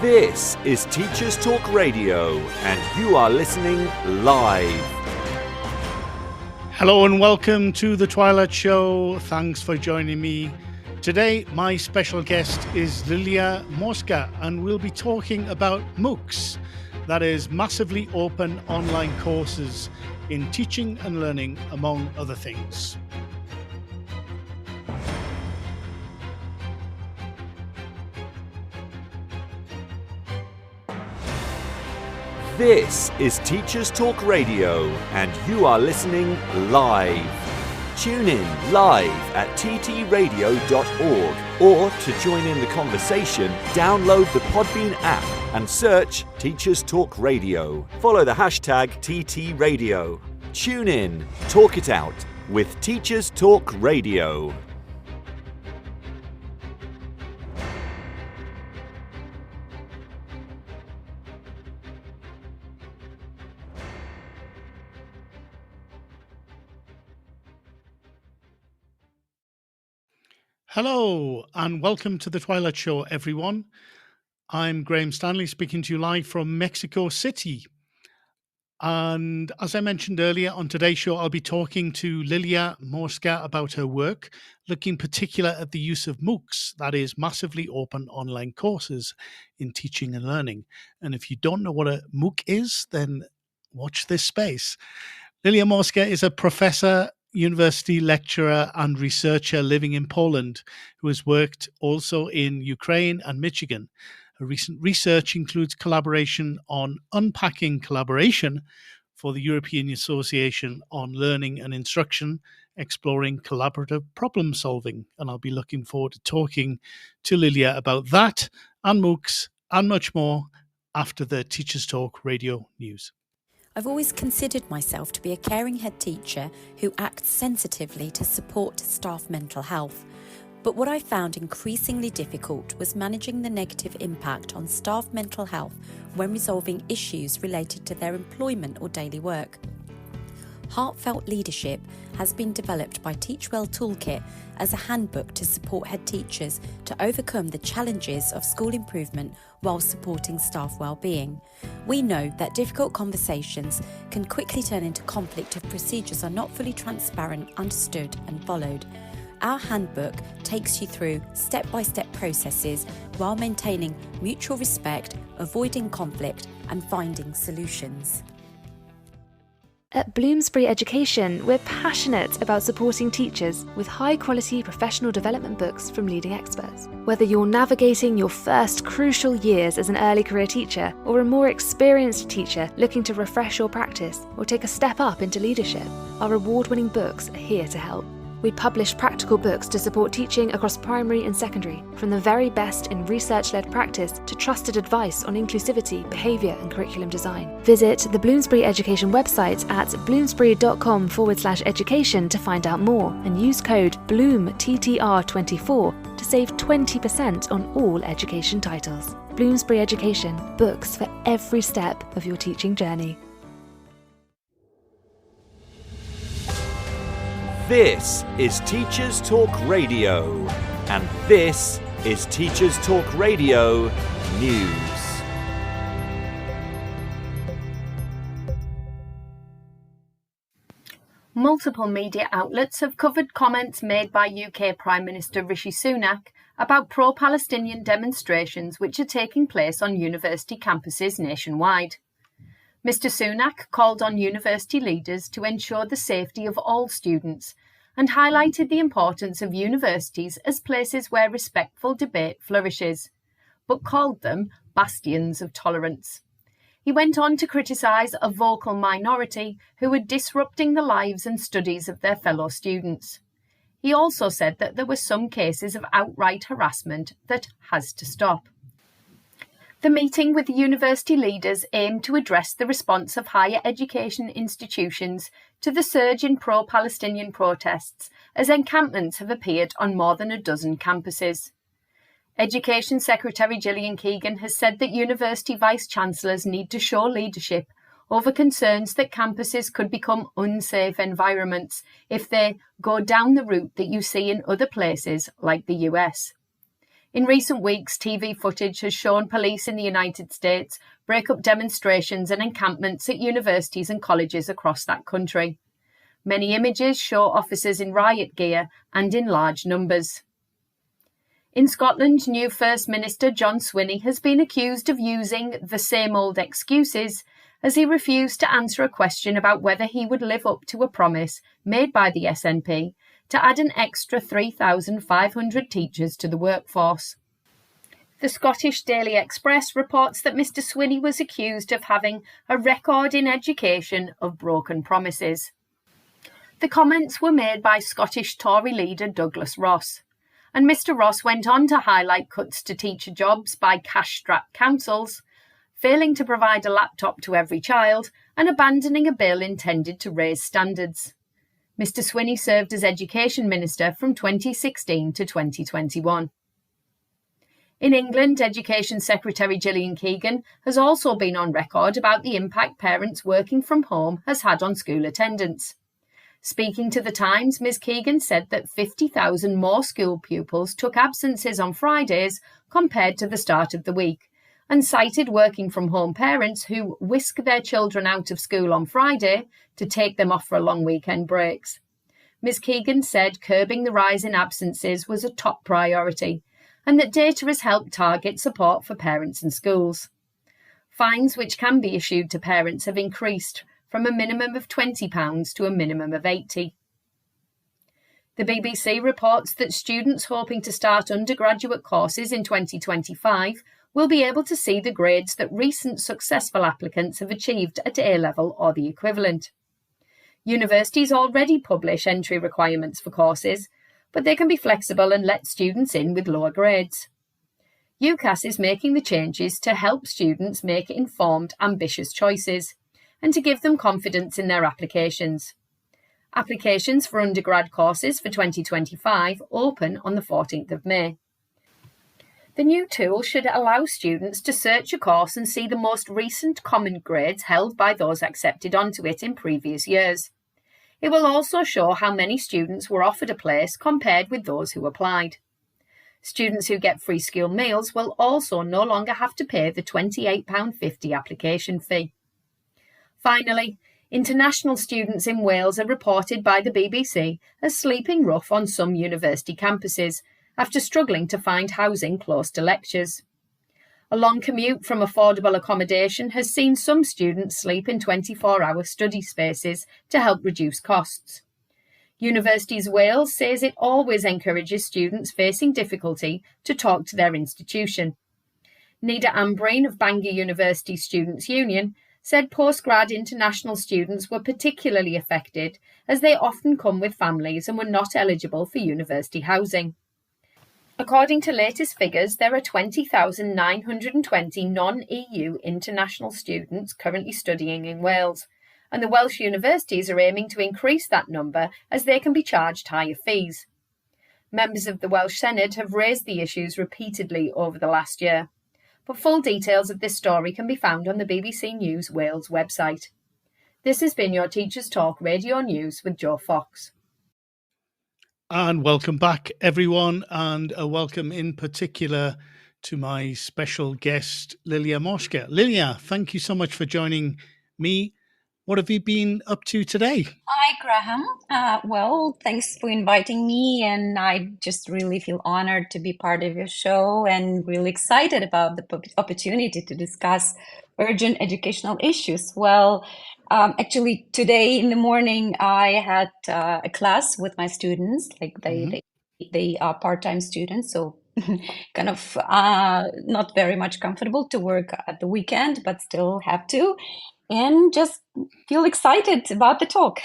This is Teachers Talk Radio, and you are listening live. Hello and welcome to the Twilight Show. Thanks for joining me. Today, my special guest is Lilia Mosca, and we'll be talking about MOOCs, that is massively open online courses in teaching and learning, among other things. This is Teachers Talk Radio, and you are listening live. Tune in live at ttradio.org, or to join in the conversation, download the Podbean app and search Teachers Talk Radio. Follow the hashtag TTRadio. Tune in, talk it out with Teachers Talk Radio. Hello and welcome to the Twilight Show, everyone. I'm Graham Stanley, speaking to you live from Mexico City. And as I mentioned earlier, on today's show, I'll be talking to Lilia Mosca about her work, looking particular at the use of MOOCs, that is massively open online courses in teaching and learning. And if you don't know what a MOOC is, then watch this space. Lilia Mosca is a professor, university lecturer and researcher living in Poland, who has worked also in Ukraine and Michigan. Her recent research includes collaboration on unpacking collaboration for the European Association on Learning and Instruction, exploring collaborative problem solving. And I'll be looking forward to talking to Lilia about that and MOOCs and much more after the Teachers Talk Radio news. I've always considered myself to be a caring head teacher who acts sensitively to support staff mental health. But what I found increasingly difficult was managing the negative impact on staff mental health when resolving issues related to their employment or daily work. Heartfelt Leadership has been developed by Teachwell Toolkit as a handbook to support head teachers to overcome the challenges of school improvement while supporting staff well-being. We know that difficult conversations can quickly turn into conflict if procedures are not fully transparent, understood and followed. Our handbook takes you through step-by-step processes while maintaining mutual respect, avoiding conflict and finding solutions. At Bloomsbury Education, we're passionate about supporting teachers with high-quality professional development books from leading experts. Whether you're navigating your first crucial years as an early career teacher or a more experienced teacher looking to refresh your practice or take a step up into leadership, our award-winning books are here to help. We publish practical books to support teaching across primary and secondary, from the very best in research-led practice to trusted advice on inclusivity, behaviour and curriculum design. Visit the Bloomsbury Education website at bloomsbury.com/education to find out more and use code BLOOMTTR24 to save 20% on all education titles. Bloomsbury Education, books for every step of your teaching journey. This is Teachers Talk Radio, and this is Teachers Talk Radio News. Multiple media outlets have covered comments made by UK Prime Minister Rishi Sunak about pro-Palestinian demonstrations which are taking place on university campuses nationwide. Mr. Sunak called on university leaders to ensure the safety of all students and highlighted the importance of universities as places where respectful debate flourishes, but called them bastions of tolerance. He went on to criticise a vocal minority who were disrupting the lives and studies of their fellow students. He also said that there were some cases of outright harassment that has to stop. The meeting with the university leaders aimed to address the response of higher education institutions to the surge in pro-Palestinian protests, as encampments have appeared on more than a dozen campuses. Education Secretary Gillian Keegan has said that university vice-chancellors need to show leadership over concerns that campuses could become unsafe environments if they go down the route that you see in other places like the US. In recent weeks, TV footage has shown police in the United States break up demonstrations and encampments at universities and colleges across that country. Many images show officers in riot gear and in large numbers. In Scotland, new First Minister John Swinney has been accused of using the same old excuses as he refused to answer a question about whether he would live up to a promise made by the SNP to add an extra 3,500 teachers to the workforce. The Scottish Daily Express reports that Mr Swinney was accused of having a record in education of broken promises. The comments were made by Scottish Tory leader Douglas Ross, and Mr Ross went on to highlight cuts to teacher jobs by cash-strapped councils, failing to provide a laptop to every child, and abandoning a bill intended to raise standards. Mr Swinney served as Education Minister from 2016 to 2021. In England, Education Secretary Gillian Keegan has also been on record about the impact parents working from home has had on school attendance. Speaking to The Times, Ms Keegan said that 50,000 more school pupils took absences on Fridays compared to the start of the week, and cited working from home parents who whisk their children out of school on Friday to take them off for long weekend breaks. Ms Keegan said curbing the rise in absences was a top priority, and that data has helped target support for parents and schools. Fines which can be issued to parents have increased from a minimum of £20 to a minimum of £80. The BBC reports that students hoping to start undergraduate courses in 2025 will be able to see the grades that recent successful applicants have achieved at A-level or the equivalent. Universities already publish entry requirements for courses, but they can be flexible and let students in with lower grades. UCAS is making the changes to help students make informed, ambitious choices and to give them confidence in their applications. Applications for undergrad courses for 2025 open on the 14th of May. The new tool should allow students to search a course and see the most recent common grades held by those accepted onto it in previous years. It will also show how many students were offered a place compared with those who applied. Students who get free school meals will also no longer have to pay the £28.50 application fee. Finally, international students in Wales are reported by the BBC as sleeping rough on some university campuses after struggling to find housing close to lectures. A long commute from affordable accommodation has seen some students sleep in 24-hour study spaces to help reduce costs. Universities Wales says it always encourages students facing difficulty to talk to their institution. Nida Ambreen of Bangor University Students' Union said postgrad international students were particularly affected as they often come with families and were not eligible for university housing. According to latest figures, there are 20,920 non-EU international students currently studying in Wales, and the Welsh universities are aiming to increase that number as they can be charged higher fees. Members of the Welsh Senedd have raised the issues repeatedly over the last year, but full details of this story can be found on the BBC News Wales website. This has been your Teachers Talk Radio News with Joe Fox. And welcome back, everyone, and a welcome in particular to my special guest, Lilia Moshka. Lilia, thank you so much for joining me. What have you been up to today? Hi, Graham. Well, thanks for inviting me, and I just really feel honored to be part of your show and really excited about the opportunity to discuss urgent educational issues. Well, actually, today in the morning, I had a class with my students. Like they are part-time students, so kind of not very much comfortable to work at the weekend, but still have to, and just feel excited about the talk.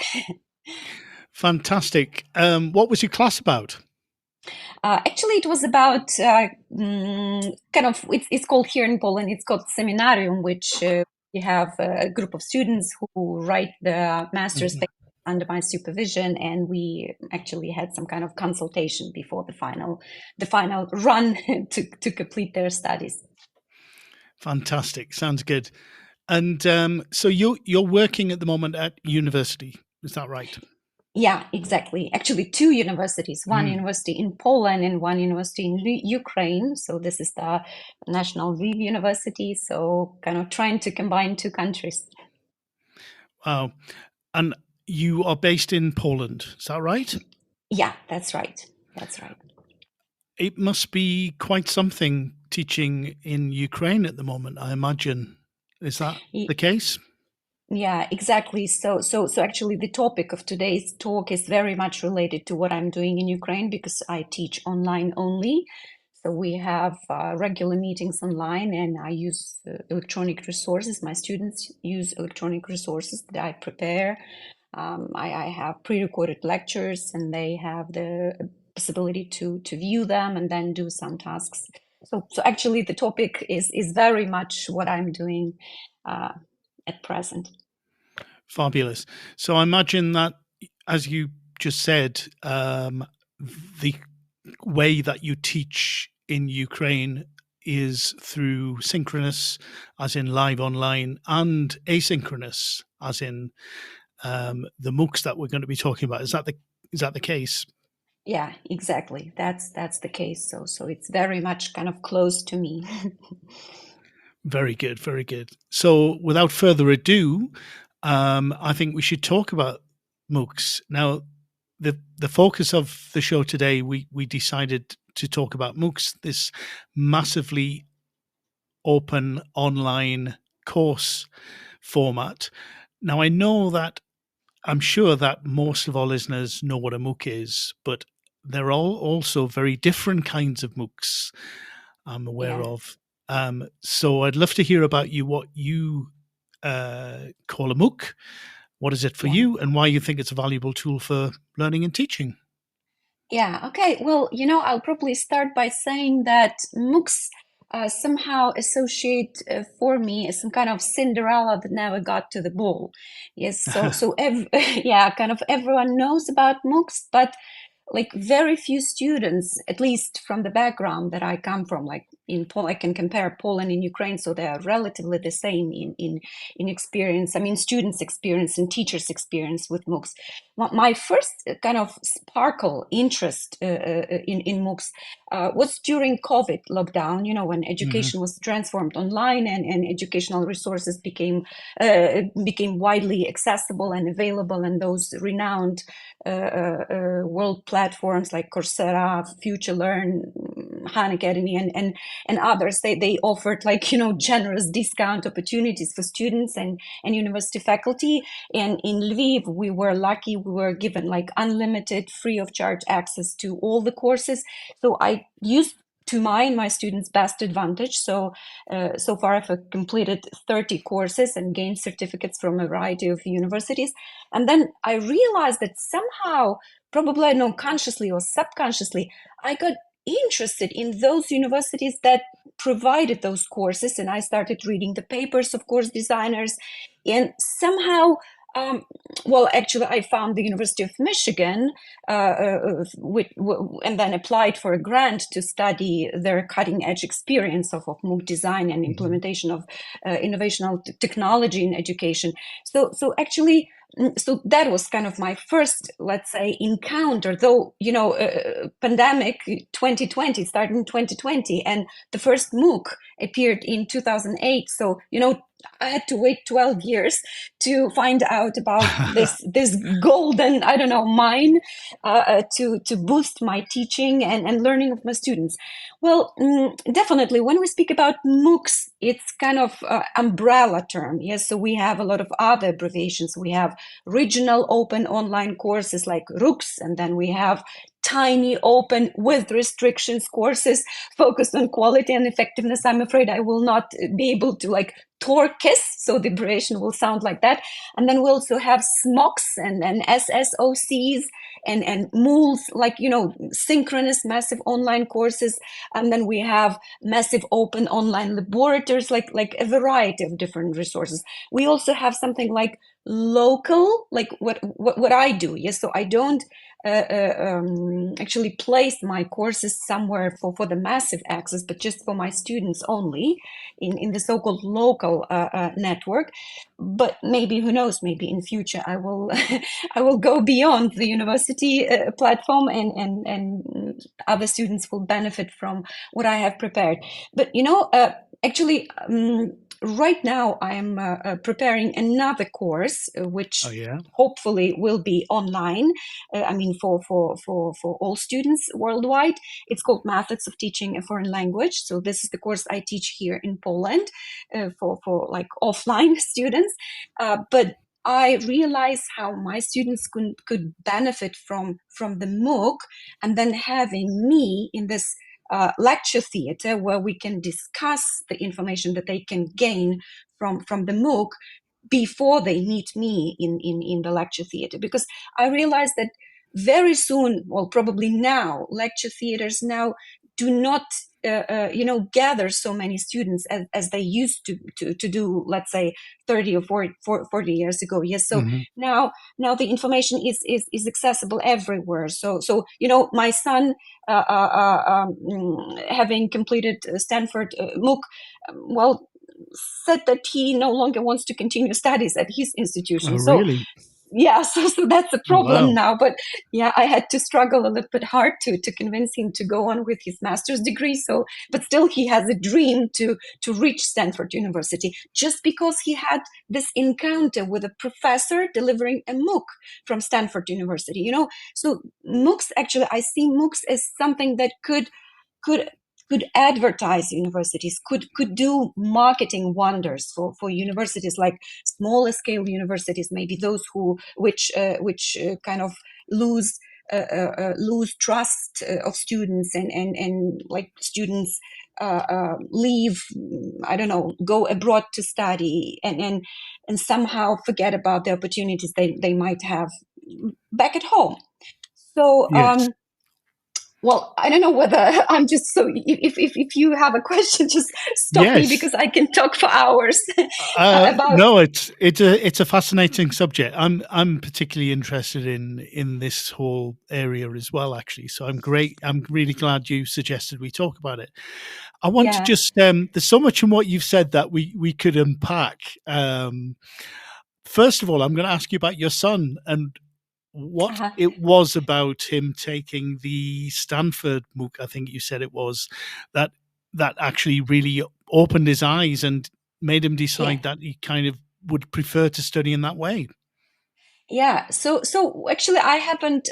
Fantastic. What was your class about? Actually, it was about it's called here in Poland, it's called seminarium, which you have a group of students who write the master's thesis under my supervision, and we actually had some kind of consultation before the final run to complete their studies. Fantastic. Sounds good. And so you're working at the moment at university, is that right? Yeah, exactly. Actually, two universities, one university in Poland and one university in Ukraine. So this is the National Lviv University. So kind of trying to combine two countries. Wow. And you are based in Poland, is that right? Yeah, that's right. That's right. It must be quite something teaching in Ukraine at the moment, I imagine. Is that the case? Yeah, exactly. So actually the topic of today's talk is very much related to what I'm doing in Ukraine because I teach online only. So we have regular meetings online and I use electronic resources. My students use electronic resources that I prepare. I have pre-recorded lectures and they have the possibility to view them and then do some tasks. So actually the topic is very much what I'm doing at present. Fabulous. So I imagine that, as you just said, the way that you teach in Ukraine is through synchronous, as in live online, and asynchronous, as in the MOOCs that we're going to be talking about. Is that the case? Yeah, exactly. That's the case. So it's very much kind of close to me. Very good, very good. So without further ado, I think we should talk about MOOCs. Now, the focus of the show today, we decided to talk about MOOCs, this massively open online course format. Now, I'm sure that most of our listeners know what a MOOC is, but there are also very different kinds of MOOCs I'm aware of. So I'd love to hear about what you call a MOOC. What is it for you, and why you think it's a valuable tool for learning and teaching? Yeah, okay. Well, I'll probably start by saying that MOOCs somehow associate for me as some kind of Cinderella that never got to the ball. Yes, so yeah, kind of everyone knows about MOOCs, but like very few students, at least from the background that I come from, like in I can compare Poland and Ukraine, so they are relatively the same in experience. I mean, students' experience and teachers' experience with MOOCs. My first kind of sparkle interest in MOOCs was during COVID lockdown. When education was transformed online and educational resources became widely accessible and available, and those renowned world platforms like Coursera, FutureLearn, Khan Academy, and others, they offered generous discount opportunities for students and university faculty. And in Lviv, we were lucky; we were given unlimited, free of charge access to all the courses. So I used to my students' best advantage. So far I've completed 30 courses and gained certificates from a variety of universities. And then I realized that somehow, probably I know consciously or subconsciously, I got interested in those universities that provided those courses, and I started reading the papers of course designers, and somehow well, actually, I found the University of Michigan and then applied for a grant to study their cutting-edge experience of MOOC design and implementation of innovational technology in education. So actually, so that was kind of my first, let's say, encounter, though, pandemic 2020 started in 2020 and the first MOOC appeared in 2008. So, I had to wait 12 years to find out about this golden, I don't know, mine to boost my teaching and learning of my students. Well, definitely, when we speak about MOOCs, it's kind of umbrella term. Yes, so we have a lot of other abbreviations. We have regional open online courses like RUCs, and then we have tiny open with restrictions courses focused on quality and effectiveness. I'm afraid I will not be able to TORCUS, so the abbreviation will sound like that. And then we also have SMOCs and SSOCs and MOOCs, synchronous massive online courses. And then we have massive open online laboratories, like a variety of different resources. We also have something like local, like what I do. Yes, so I don't actually place my courses somewhere for the massive access, but just for my students only in the so-called local network. But maybe, who knows, maybe in future I will I will go beyond the university platform, and other students will benefit from what I have prepared. But actually, right now I am preparing another course, which Oh, yeah. hopefully will be online. I mean, for all students worldwide. It's called Methods of Teaching a Foreign Language. So this is the course I teach here in Poland for like offline students. But I realize how my students could benefit from the MOOC, and then having me in this lecture theater where we can discuss the information that they can gain from the MOOC before they meet me in the lecture theater. Because I realized that very soon, well, probably now, lecture theaters now do not gather so many students as they used to do, let's say 30 or 40 years ago. Yes, so now the information is accessible everywhere. So my son, having completed Stanford MOOC, well, said that he no longer wants to continue studies at his institution. Oh, So really? yeah, so that's a problem Wow. now. But yeah, I had to struggle a little bit hard to convince him to go on with his master's degree. So, but still, he has a dream to reach Stanford University, just because he had this encounter with a professor delivering a MOOC from Stanford University. So MOOCs, actually, I see MOOCs as something that could advertise universities, could do marketing wonders for universities, like smaller scale universities, maybe those which kind of lose trust of students, and like students leave, I don't know, go abroad to study, and somehow forget about the opportunities they might have back at home. So Yes. well, I don't know whether I'm just so. If you have a question, just stop me, Yes. because I can talk for hours about. No, it's a fascinating subject. I'm particularly interested in this whole area as well, actually. So I'm really glad you suggested we talk about it. I want to Yeah. just there's so much in what you've said that we could unpack. First of all, I'm going to ask you about your son and what it was about him taking the Stanford MOOC, I think you said it was, that actually really opened his eyes and made him decide that he kind of would prefer to study in that way. Yeah, so actually I haven't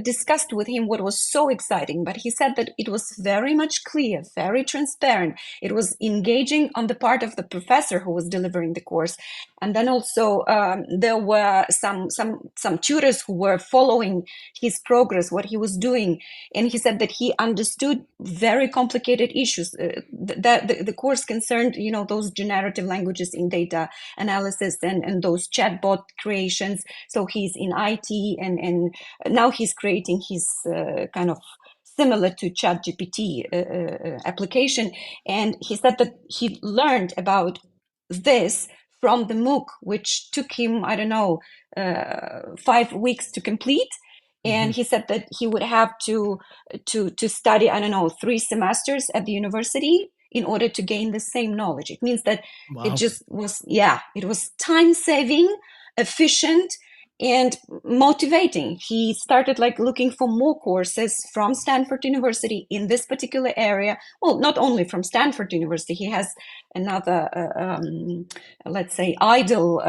discussed with him what was so exciting, but he said that it was very much clear, very transparent. It was engaging on the part of the professor who was delivering the course, and then also there were some tutors who were following his progress, what he was doing, and he said that he understood very complicated issues. That the course concerned, those generative languages in data analysis, and those chatbot creations. So he's in IT, and now he's creating his kind of similar to ChatGPT application. And he said that he learned about this from the MOOC, which took him, I don't know, 5 weeks to complete. And he said that he would have to study, I don't know, 3 semesters at the university in order to gain the same knowledge. It means that it just was, it was time saving, efficient, and motivating. He started looking for more courses from Stanford University in this particular area. Well, not only from Stanford University, he has another, let's say, idol,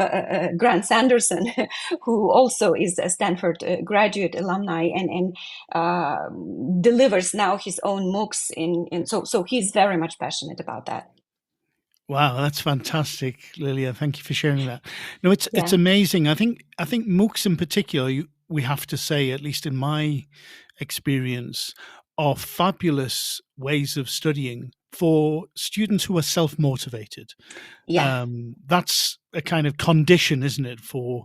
Grant Sanderson, who also is a Stanford graduate alumni, and delivers now his own MOOCs. So he's very much passionate about that. Wow, that's fantastic, Lilia. Thank you for sharing that. No, it's amazing. I think MOOCs in particular, we have to say, at least in my experience, are fabulous ways of studying for students who are self-motivated. Yeah. That's a kind of condition, isn't it, for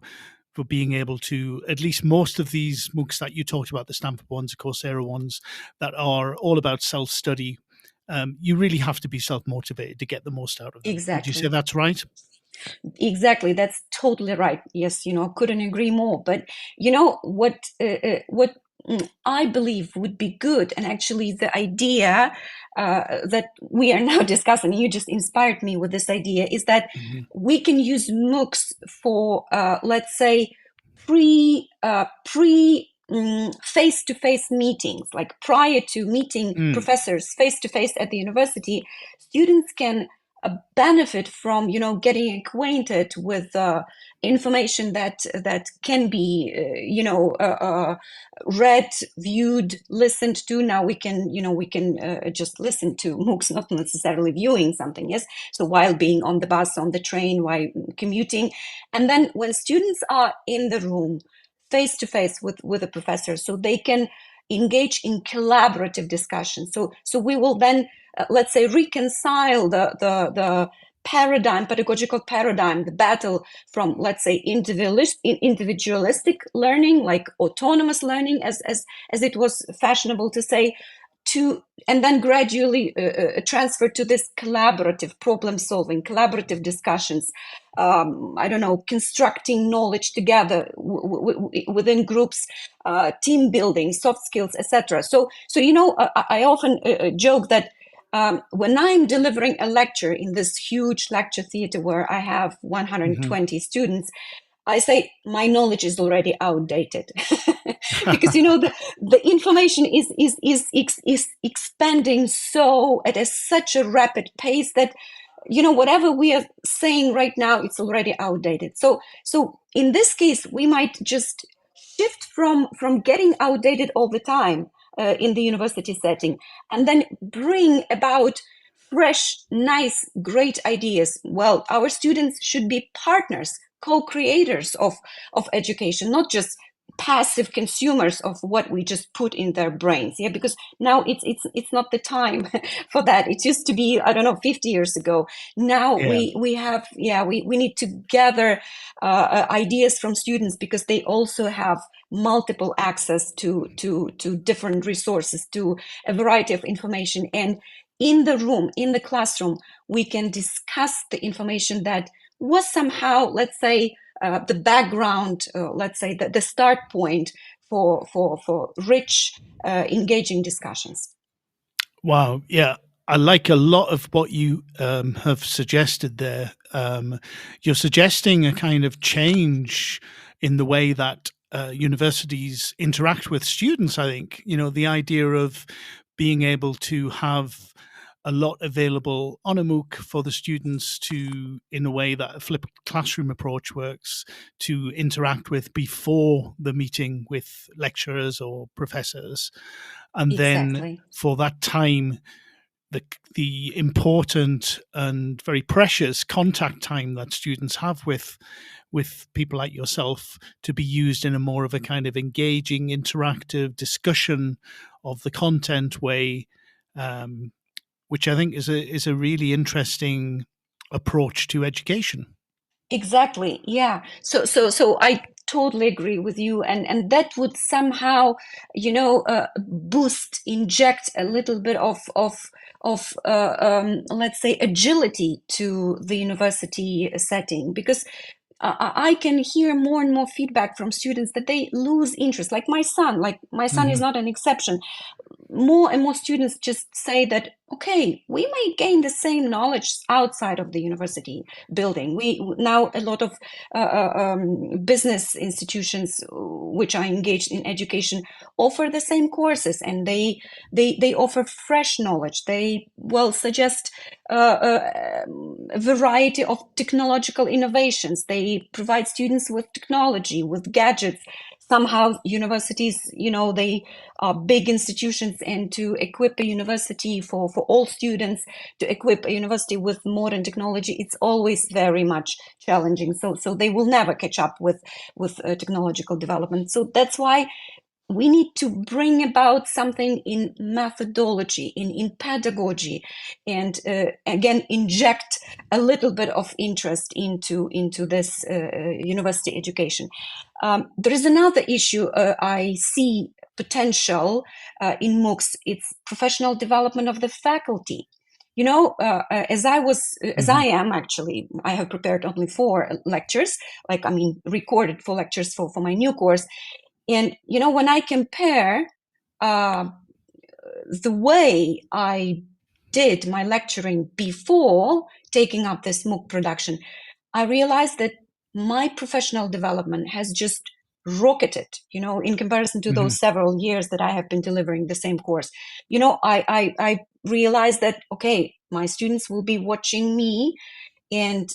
being able to, at least most of these MOOCs that you talked about, the Stanford ones, the Coursera ones, that are all about self-study. You really have to be self-motivated to get the most out of them. Exactly. Would you say that's right? Exactly, that's totally right. Yes, couldn't agree more. But what I believe would be good, and actually the idea that we are now discussing, you just inspired me with this idea, is that we can use MOOCs for, let's say, pre face-to-face meetings, like prior to meeting professors face-to-face at the university. Students can benefit from getting acquainted with information that can be read, viewed, listened to. Now we can just listen to MOOCs, not necessarily viewing something. Yes, so while being on the bus, on the train, while commuting. And then when students are in the room face to face with a professor, so they can engage in collaborative discussion. So we will then let's say reconcile the pedagogical paradigm, the battle from, let's say, individualistic learning, like autonomous learning, as it was fashionable to say, and then gradually transfer to this collaborative problem solving, collaborative discussions, constructing knowledge together within groups, team building, soft skills, etc. So I often joke that when I'm delivering a lecture in this huge lecture theater where I have 120 students, I say my knowledge is already outdated because the information is expanding so at such a rapid pace that whatever we are saying right now, it's already outdated. So in this case, we might just shift from getting outdated all the time in the university setting, and then bring about fresh, nice, great ideas. Well, our students should be partners, co-creators of education, not just passive consumers of what we just put in their brains. Yeah, because now it's not the time for that. It used to be, 50 years ago. Now we need to gather ideas from students, because they also have multiple access to different resources, to a variety of information. And in the room, in the classroom, we can discuss the information that was somehow, let's say, the background, let's say, the start point for rich, engaging discussions. Wow. Yeah. I like a lot of what you have suggested there. You're suggesting a kind of change in the way that universities interact with students, I think. The idea of being able to have a lot available on a MOOC for the students to, in a way that a flipped classroom approach works, to interact with before the meeting with lecturers or professors. And then for that time, the important and very precious contact time that students have with people like yourself to be used in a more of a kind of engaging, interactive discussion of the content way, which I think is a really interesting approach to education. Exactly. Yeah. So I totally agree with you, and that would somehow, inject a little bit of let's say, agility to the university setting, because I can hear more and more feedback from students that they lose interest. Like my son is not an exception. More and more students just say that, okay, we may gain the same knowledge outside of the university building. We now, a lot of business institutions which are engaged in education offer the same courses, and they offer fresh knowledge. They suggest a variety of technological innovations. They provide students with technology, with gadgets. Somehow universities, they are big institutions, and to equip a university for all students, to equip a university with modern technology, it's always very much challenging. So they will never catch up with technological development. So that's why we need to bring about something in methodology, in pedagogy, and again inject a little bit of interest into this university education. There is another issue I see potential in MOOCs. It's professional development of the faculty. as I am actually, I have prepared only 4 lectures, recorded 4 lectures for my new course. And, when I compare the way I did my lecturing before taking up this MOOC production, I realized that my professional development has just rocketed, in comparison to those several years that I have been delivering the same course. I realized that, okay, my students will be watching me, and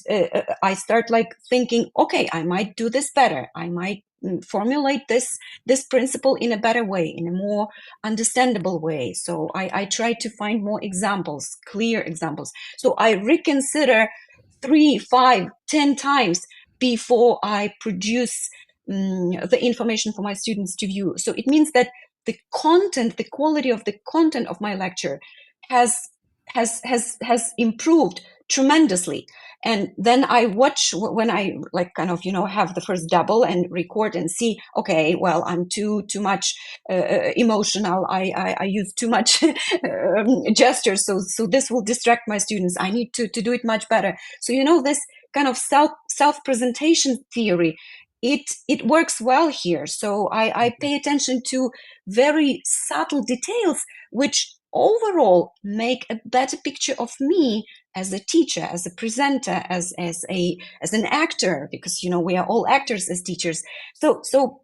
I start thinking, okay, I might do this better. I might formulate this principle in a better way, in a more understandable way. So I try to find more examples, clear examples. So I reconsider 3, 5, 10 times before I produce the information for my students to view. So it means that the quality of the content of my lecture has improved tremendously. And then I watch when I have the first double and record and see, okay, well, I'm too much emotional. I use too much gestures. So this will distract my students. I need to do it much better. So, this kind of self-presentation theory, it works well here. So I pay attention to very subtle details, which overall make a better picture of me as a teacher, as a presenter, as an actor, because we are all actors as teachers. So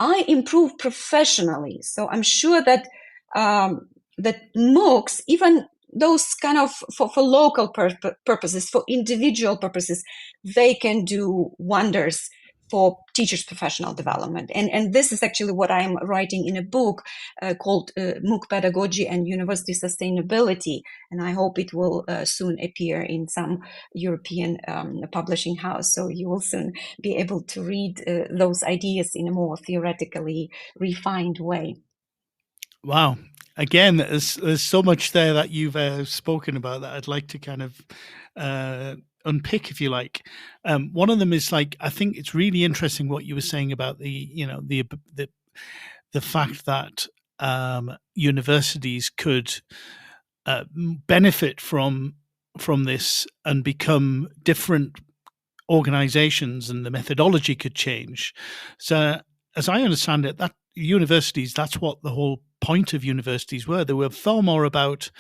I improve professionally. So I'm sure that that MOOCs, even those kind of for local purposes, for individual purposes, they can do wonders for teachers' professional development. And this is actually what I'm writing in a book called MOOC Pedagogy and University Sustainability. And I hope it will soon appear in some European publishing house. So you will soon be able to read those ideas in a more theoretically refined way. Wow. Again, there's so much there that you've spoken about that I'd like to kind of unpick, if you like. One of them is I think it's really interesting what you were saying about the fact that universities could benefit from this and become different organizations, and the methodology could change. So as I understand it, that universities, that's what the whole point of universities were. They were far more about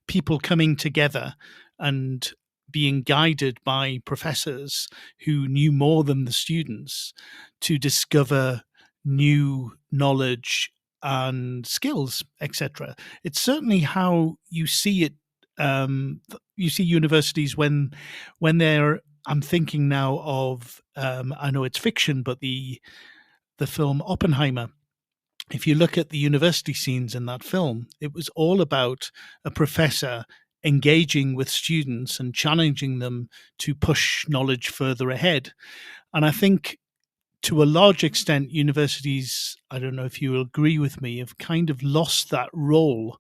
people coming together and being guided by professors who knew more than the students to discover new knowledge and skills, etc. It's certainly how you see it. You see universities when they're. I'm thinking now of. I know it's fiction, but the film Oppenheimer. If you look at the university scenes in that film, it was all about a professor engaging with students and challenging them to push knowledge further ahead. And I think to a large extent, universities, I don't know if you will agree with me, have kind of lost that role.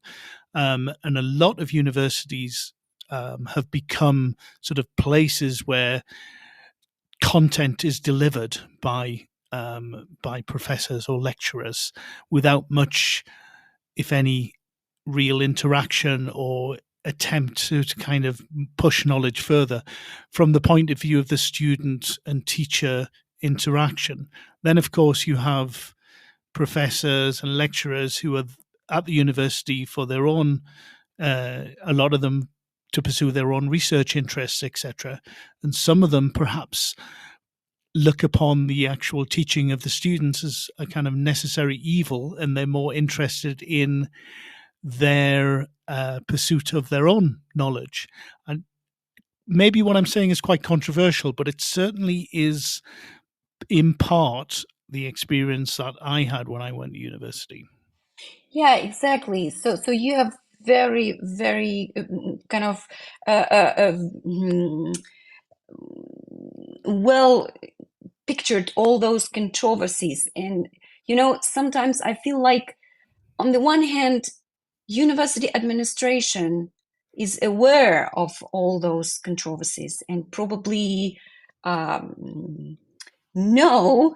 And a lot of universities have become sort of places where content is delivered by professors or lecturers without much, if any, real interaction or attempt to kind of push knowledge further from the point of view of the student and teacher interaction. Then, of course, you have professors and lecturers who are at the university for their own, a lot of them to pursue their own research interests, etc. And some of them perhaps look upon the actual teaching of the students as a kind of necessary evil, and they're more interested in their pursuit of their own knowledge. And maybe what I'm saying is quite controversial, but it certainly is in part the experience that I had when I went to university. Yeah, exactly. So you have very, very kind of well pictured all those controversies. And, sometimes I feel like, on the one hand, university administration is aware of all those controversies and probably know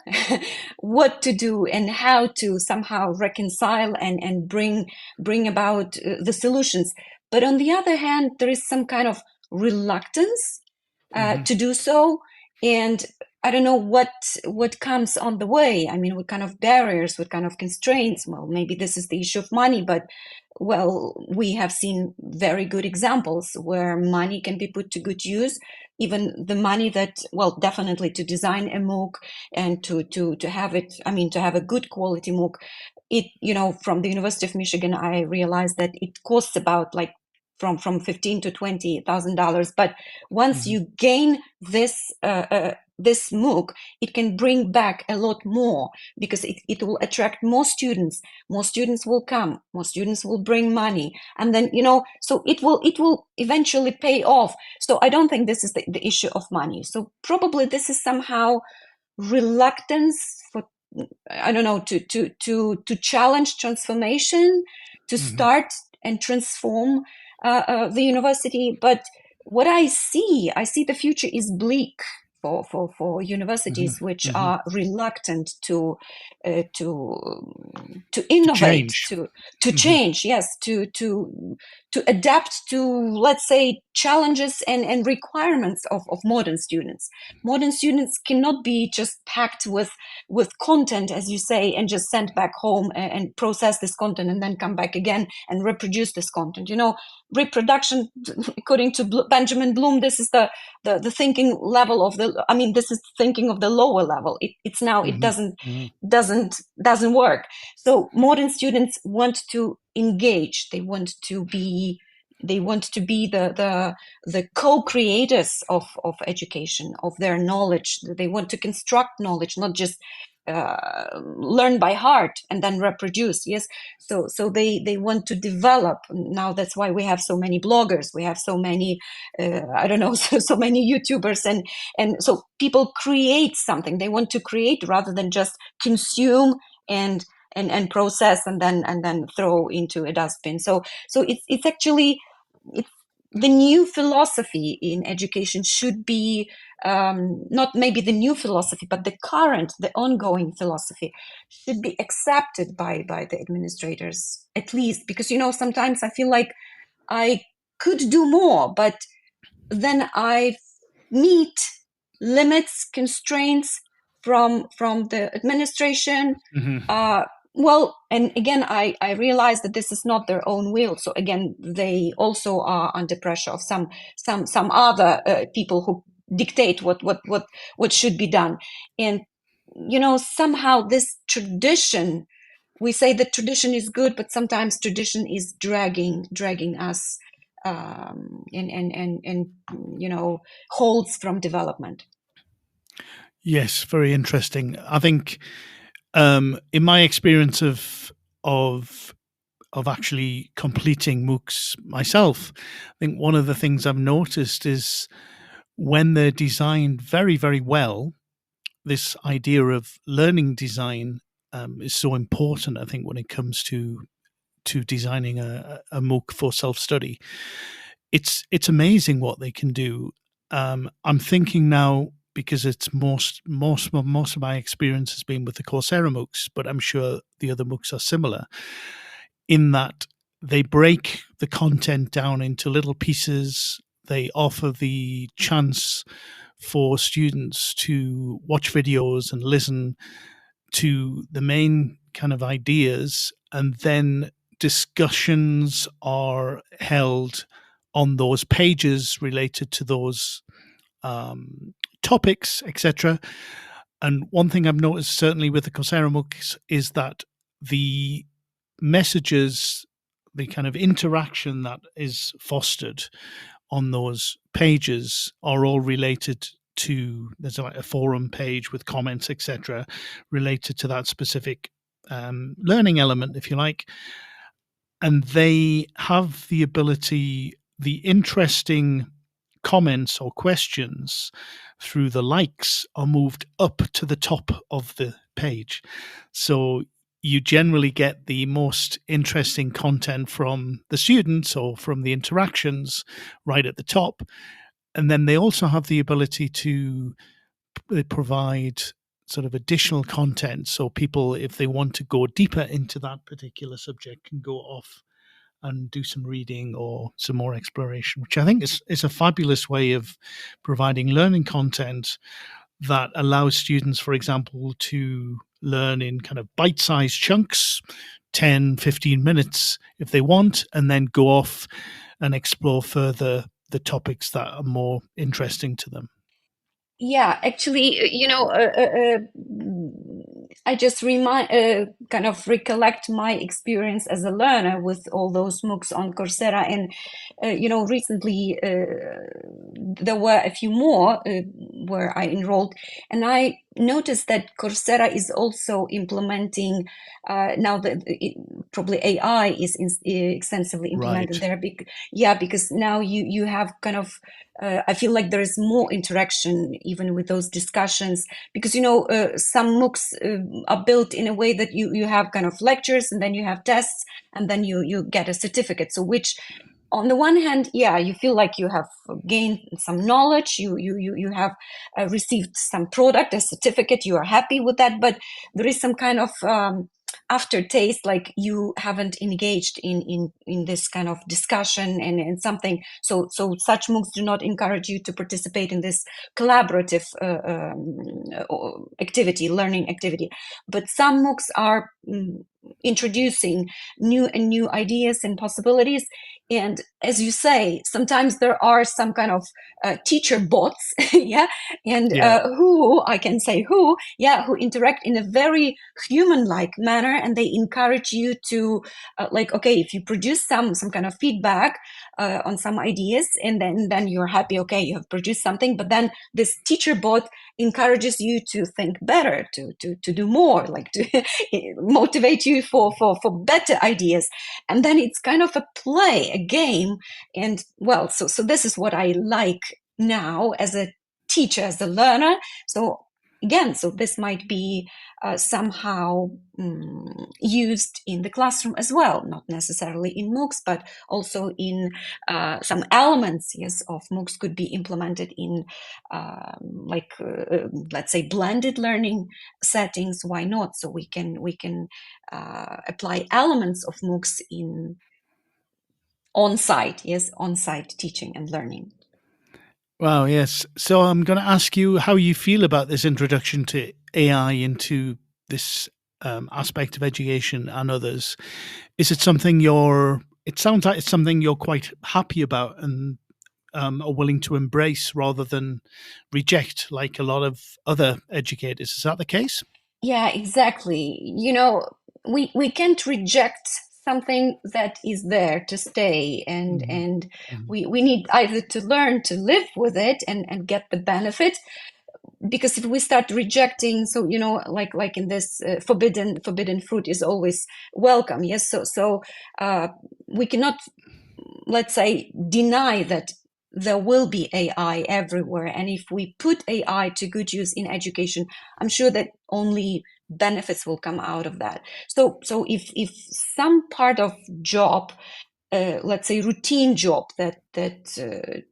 what to do and how to somehow reconcile and bring about the solutions. But on the other hand, there is some kind of reluctance to do so. And I don't know what comes on the way. I mean, what kind of barriers, what kind of constraints? Well, maybe this is the issue of money, but well, we have seen very good examples where money can be put to good use. Even the money that, well, definitely to design a MOOC and to have it, I mean, to have a good quality MOOC, it, you know, from the University of Michigan, I realized that it costs about like from $15,000 to $20,000. But once you gain this this MOOC, it can bring back a lot more, because it will attract more students. More students will come. More students will bring money, and then, you know, so it will eventually pay off. So I don't think this is the issue of money. So probably this is somehow reluctance for, I don't know, to challenge transformation, to start and transform the university. But what I see the future is bleak for universities which are reluctant to innovate, to change, yes, to adapt to, let's say, challenges and requirements of modern students. Modern students cannot be just packed with content, as you say, and just sent back home and process this content and then come back again and reproduce this content. You know, reproduction, according to Benjamin Bloom, this is the thinking level of the, I mean, this is thinking of the lower level. It's now, it doesn't work. So modern students want to engage. They want to be the co-creators of education, of their knowledge. They want to construct knowledge, not just learn by heart and then reproduce. Yes, so they want to develop. Now that's why we have so many bloggers, we have so many I don't know, so many YouTubers, and so people create something. They want to create rather than just consume and process and then throw into a dustbin. So it's actually, it's the new philosophy in education should be not maybe the new philosophy, but the ongoing philosophy should be accepted by the administrators, at least, because, you know, sometimes I feel like I could do more, but then I meet limits, constraints from the administration. Well, and again, I realize that this is not their own will. So again, they also are under pressure of some other people who dictate what should be done. And, you know, somehow this tradition, we say that tradition is good, but sometimes tradition is dragging us and you know, holds from development. Yes, very interesting. I think in my experience of actually completing MOOCs myself, I think one of the things I've noticed is when they're designed very, very well, this idea of learning design is so important, I think, when it comes to designing a MOOC for self-study. It's amazing what they can do. I'm thinking now, because it's most of my experience has been with the Coursera MOOCs, but I'm sure the other MOOCs are similar, in that they break the content down into little pieces. They offer the chance for students to watch videos and listen to the main kind of ideas, and then discussions are held on those pages related to those topics, etc. And one thing I've noticed, certainly with the Coursera MOOCs, is that the messages, the kind of interaction that is fostered on those pages are all related to, there's like a forum page with comments, etc., related to that specific learning element, if you like. And they have the ability, the interesting comments or questions through the likes are moved up to the top of the page. So you generally get the most interesting content from the students or from the interactions right at the top. And then they also have the ability to provide sort of additional content. So people, if they want to go deeper into that particular subject, can go off and do some reading or some more exploration, which I think is a fabulous way of providing learning content that allows students, for example, to learn in kind of bite-sized chunks, 10, 15 minutes if they want, and then go off and explore further the topics that are more interesting to them. Yeah, actually, I just kind of recollect my experience as a learner with all those MOOCs on Coursera, and recently there were a few more where I enrolled, and I noticed that Coursera is also implementing now that probably AI is extensively implemented there. Because now you have kind of I feel like there is more interaction even with those discussions, because some MOOCs are built in a way that you have kind of lectures and then you have tests and then you get a certificate. So which on the one hand, yeah, you feel like you have gained some knowledge, you have received some product, a certificate, you are happy with that, but there is some kind of aftertaste, like you haven't engaged in this kind of discussion and something. So such MOOCs do not encourage you to participate in this collaborative learning activity. But some MOOCs are introducing new ideas and possibilities. And as you say, sometimes there are some kind of teacher bots, who interact in a very human-like manner, and they encourage you to okay, if you produce some kind of feedback on some ideas, and then you're happy, okay, you have produced something, but then this teacher bot encourages you to think better, to do more, like to motivate you for better ideas. And then it's kind of a play, a game. And well, so this is what I like now as a teacher, as a learner. So again, so this might be somehow used in the classroom as well, not necessarily in MOOCs, but also in some elements, of MOOCs could be implemented in let's say blended learning settings. Why not? So we can apply elements of MOOCs in on-site teaching and learning. Wow, yes. So I'm going to ask you how you feel about this introduction to AI into this aspect of education and others. Is it something it sounds like it's something you're quite happy about and are willing to embrace rather than reject, like a lot of other educators. Is that the case? Yeah, exactly. We can't reject something that is there to stay, and we need either to learn to live with it and get the benefit. Because if we start rejecting, so like in this forbidden fruit is always welcome. Yes, so we cannot, let's say, deny that there will be AI everywhere, and if we put AI to good use in education, I'm sure that only benefits will come out of that. So if some part of job, let's say routine job that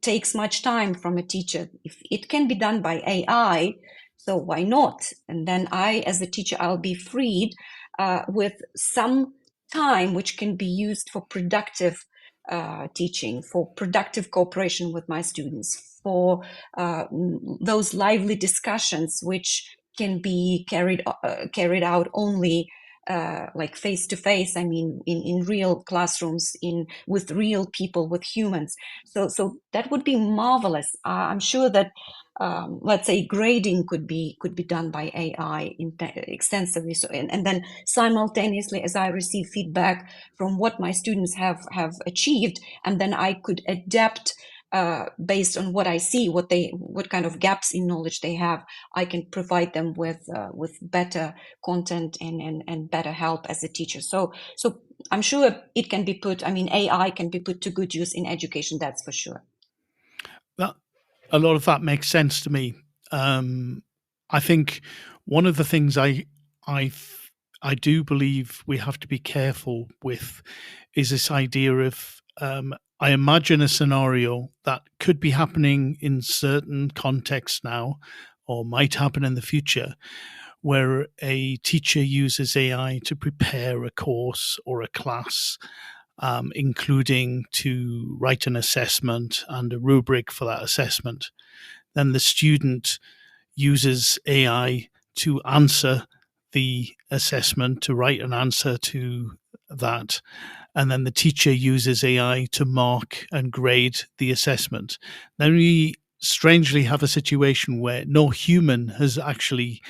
takes much time from a teacher, if it can be done by AI, so why not? And then I, as a teacher, I'll be freed with some time which can be used for productive teaching, for productive cooperation with my students, for those lively discussions which can be carried out only like face to face. I mean, in real classrooms, with real people, with humans. So that would be marvelous. I'm sure that let's say grading could be done by AI extensively. So and then simultaneously, as I receive feedback from what my students have achieved, and then I could adapt based on what I see, what kind of gaps in knowledge they have, I can provide them with better content and better help as a teacher. So I'm sure it can be put. I mean, AI can be put to good use in education. That's for sure. A lot of that makes sense to me. I think one of the things I do believe we have to be careful with is this idea of I imagine a scenario that could be happening in certain contexts now, or might happen in the future, where a teacher uses AI to prepare a course or a class, including to write an assessment and a rubric for that assessment. Then the student uses AI to answer the assessment, to write an answer to that. And then the teacher uses AI to mark and grade the assessment. Then we strangely have a situation where no human has actually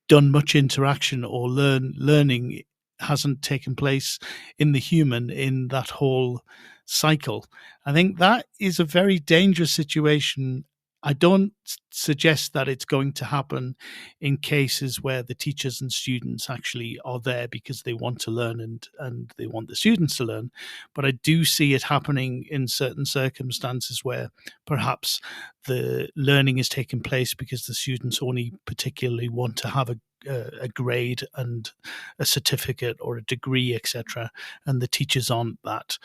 done much interaction, or learning hasn't taken place in the human in that whole cycle. I think that is a very dangerous situation. I don't suggest that it's going to happen in cases where the teachers and students actually are there because they want to learn and they want the students to learn. But I do see it happening in certain circumstances where perhaps the learning is taking place because the students only particularly want to have a grade and a certificate or a degree, etc., and the teachers aren't that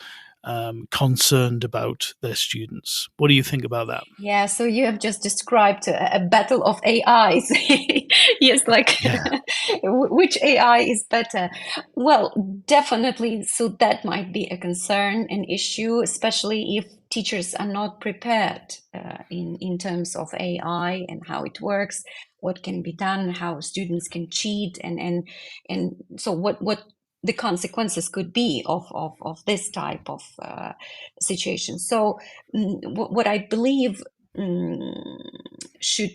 concerned about their students. What do you think about that? Yeah, so you have just described a battle of AIs. Yes, like which AI is better? Well, definitely. So that might be a concern, an issue, especially if teachers are not prepared in terms of AI and how it works, what can be done, how students can cheat, and so what the consequences could be of this type of situation. So what I believe should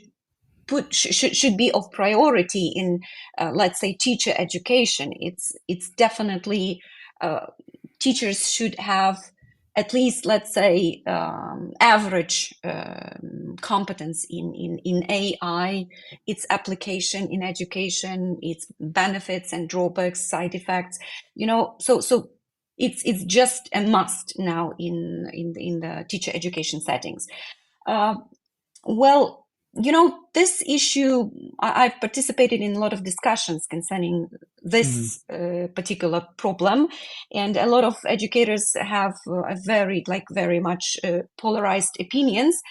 be of priority in let's say teacher education, it's definitely teachers should have at least, let's say, average competence in AI, its application in education, its benefits and drawbacks, side effects. So it's just a must now in the teacher education settings. Well, this issue, I've participated in a lot of discussions concerning this particular problem, and a lot of educators have very much polarized opinions.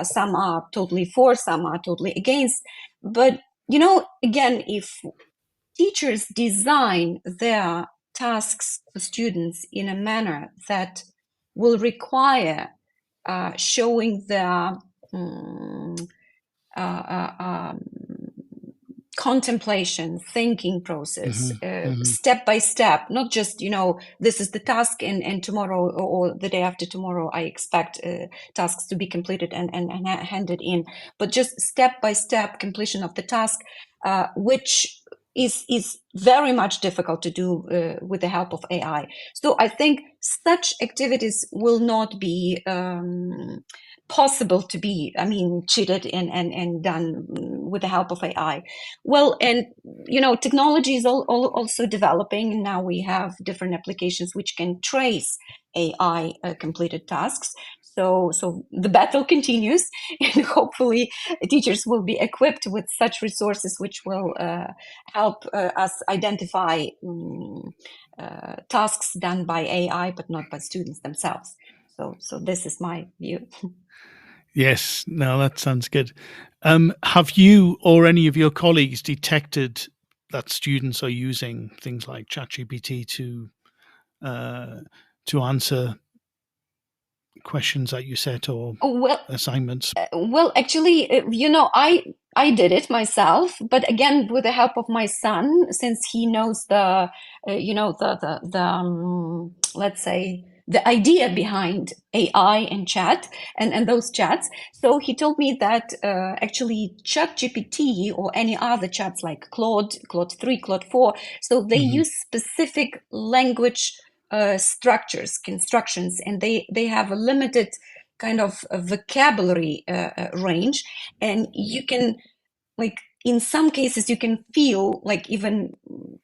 Some are totally for, some are totally against. But, again, if teachers design their tasks for students in a manner that will require showing their contemplation, thinking process, step by step, not just, this is the task and tomorrow or the day after tomorrow, I expect tasks to be completed and handed in, but just step by step completion of the task, which is very much difficult to do with the help of AI. So I think such activities will not be possible to be, cheated and done with the help of AI. Well, and, technology is also developing. Now we have different applications which can trace AI completed tasks. So the battle continues, and hopefully teachers will be equipped with such resources which will help us identify tasks done by AI, but not by students themselves. So this is my view. Yes, no, that sounds good. Have you or any of your colleagues detected that students are using things like ChatGPT to answer questions that you set or assignments? Well, actually, I did it myself, but again, with the help of my son, since he knows the let's say, the idea behind AI and chat and those chats. So he told me that actually ChatGPT or any other chats like Claude 3, Claude 4, so they use specific language structures, constructions, and they have a limited kind of vocabulary range, and you can, like, in some cases you can feel like, even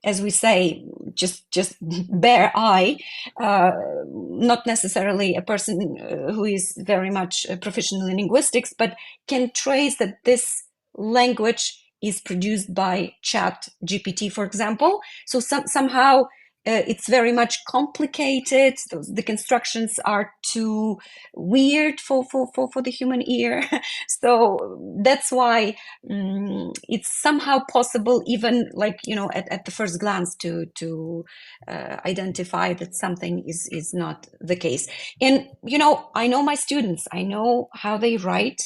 as we say, just bare eye, not necessarily a person who is very much professional in linguistics, but can trace that this language is produced by ChatGPT, for example. So somehow it's very much complicated. The constructions are too weird for the human ear. So that's why it's somehow possible, even like, at the first glance, to identify that something is not the case. And, I know my students, I know how they write,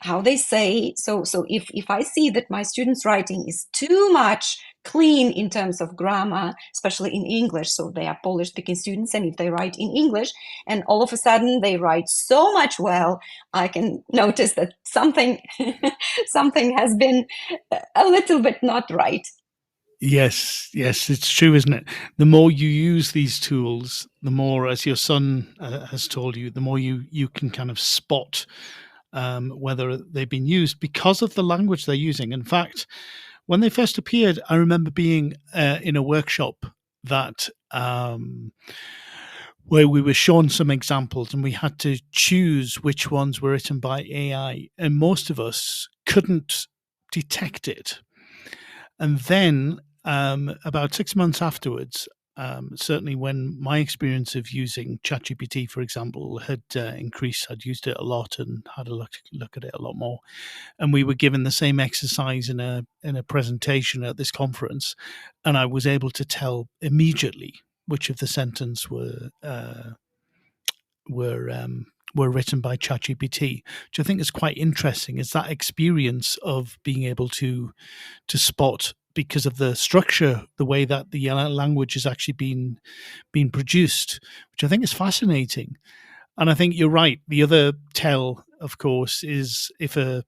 how they say. So if I see that my students' writing is too much clean in terms of grammar, especially in English, so they are Polish speaking students, and if they write in English and all of a sudden they write so much well, I can notice that something has been a little bit not right. Yes, it's true, isn't it? The more you use these tools, the more, as your son has told you, the more you can kind of spot whether they've been used because of the language they're using. In fact, when they first appeared, I remember being in a workshop that where we were shown some examples, and we had to choose which ones were written by AI, and most of us couldn't detect it. And then about 6 months afterwards, certainly when my experience of using ChatGPT, for example, had increased, I'd used it a lot and had a look at it a lot more. And we were given the same exercise in a presentation at this conference, and I was able to tell immediately which of the sentences were written by ChatGPT, which I think is quite interesting. Is that experience of being able to spot, because of the structure, the way that the language is actually being produced, which I think is fascinating. And I think you're right. The other tell, of course, is if a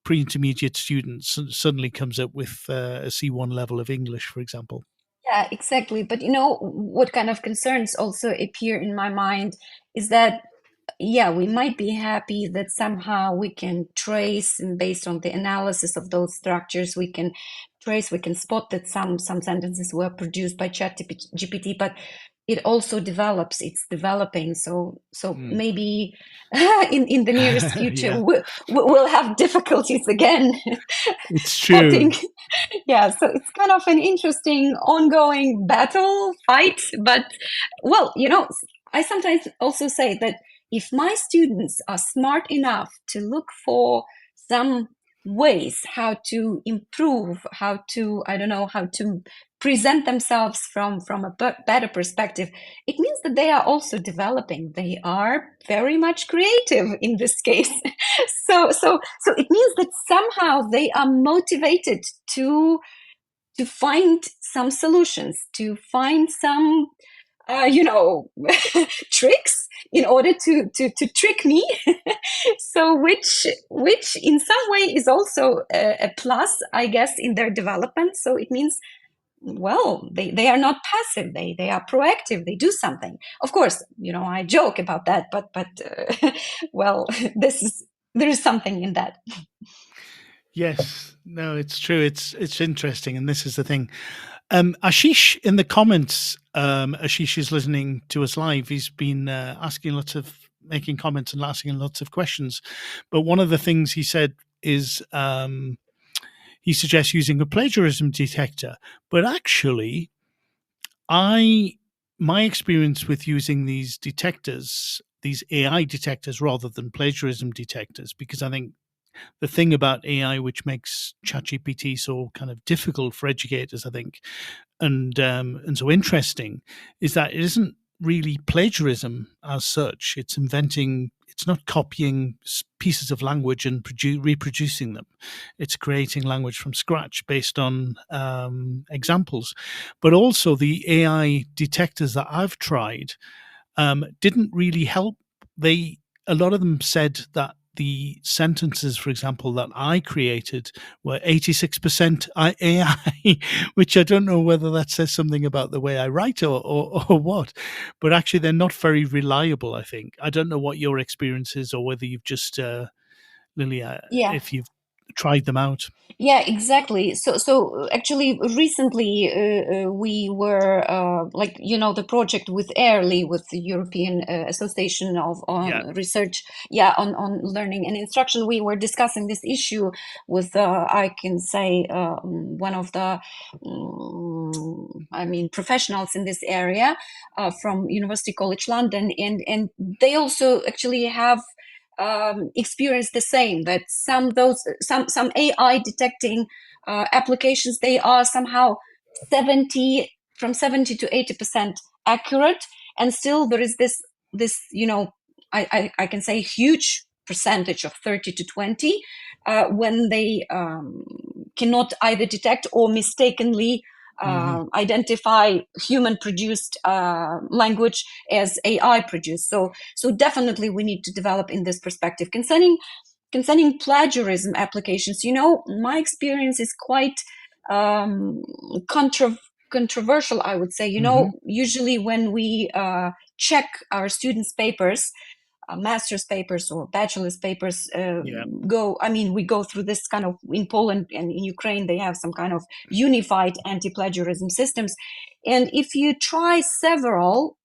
pre-intermediate student suddenly comes up with a C1 level of English, for example. Yeah, exactly. But what kind of concerns also appear in my mind is that, yeah, we might be happy that somehow we can trace, and based on the analysis of those structures, we can spot that some sentences were produced by ChatGPT, but it also develops, it's developing. So maybe in the nearest future, Yeah. we'll have difficulties again. It's true. Yeah, so it's kind of an interesting ongoing fight. But, well, I sometimes also say that if my students are smart enough to look for some ways how to improve, how to present themselves from a better perspective, it means that they are also developing. They are very much creative in this case. So it means that somehow they are motivated to find some solutions, to find some tricks in order to trick me. So which in some way is also a plus, I guess, in their development. So it means, well, they are not passive, they are proactive, they do something. Of course, I joke about that, but well, there is something in that. Yes, no, it's true. It's interesting, and this is the thing. Ashish in the comments, Ashish is listening to us live. He's been making comments and asking lots of questions. But one of the things he said is he suggests using a plagiarism detector. But actually, my experience with using these detectors, these AI detectors rather than plagiarism detectors, because I think the thing about AI which makes ChatGPT so kind of difficult for educators, I think, and so interesting, is that it isn't really plagiarism as such. It's inventing. It's not copying pieces of language and reproducing them. It's creating language from scratch based on examples. But also the AI detectors that I've tried didn't really help. A lot of them said that the sentences, for example, that I created were 86% AI, which I don't know whether that says something about the way I write or what, but actually they're not very reliable, I think. I don't know what your experience is, or whether you've just, Lilia, if you've tried them out. Yeah, exactly. So actually, recently we were the project with EARLY, with the European Association of Research, on learning and instruction. We were discussing this issue with I can say one of the professionals in this area from University College London, and they also actually have experienced the same, that some AI detecting applications, they are somehow 70 to 80% accurate, and still there is this I can say huge percentage of 30 to 20 when they cannot either detect or mistakenly identify human-produced language as AI produced. So definitely we need to develop in this perspective. Concerning plagiarism applications, my experience is quite controversial, I would say. Usually when we check our students' papers, master's papers or bachelor's papers, we go through this kind of, in Poland and in Ukraine, they have some kind of unified anti-plagiarism systems. And if you try several,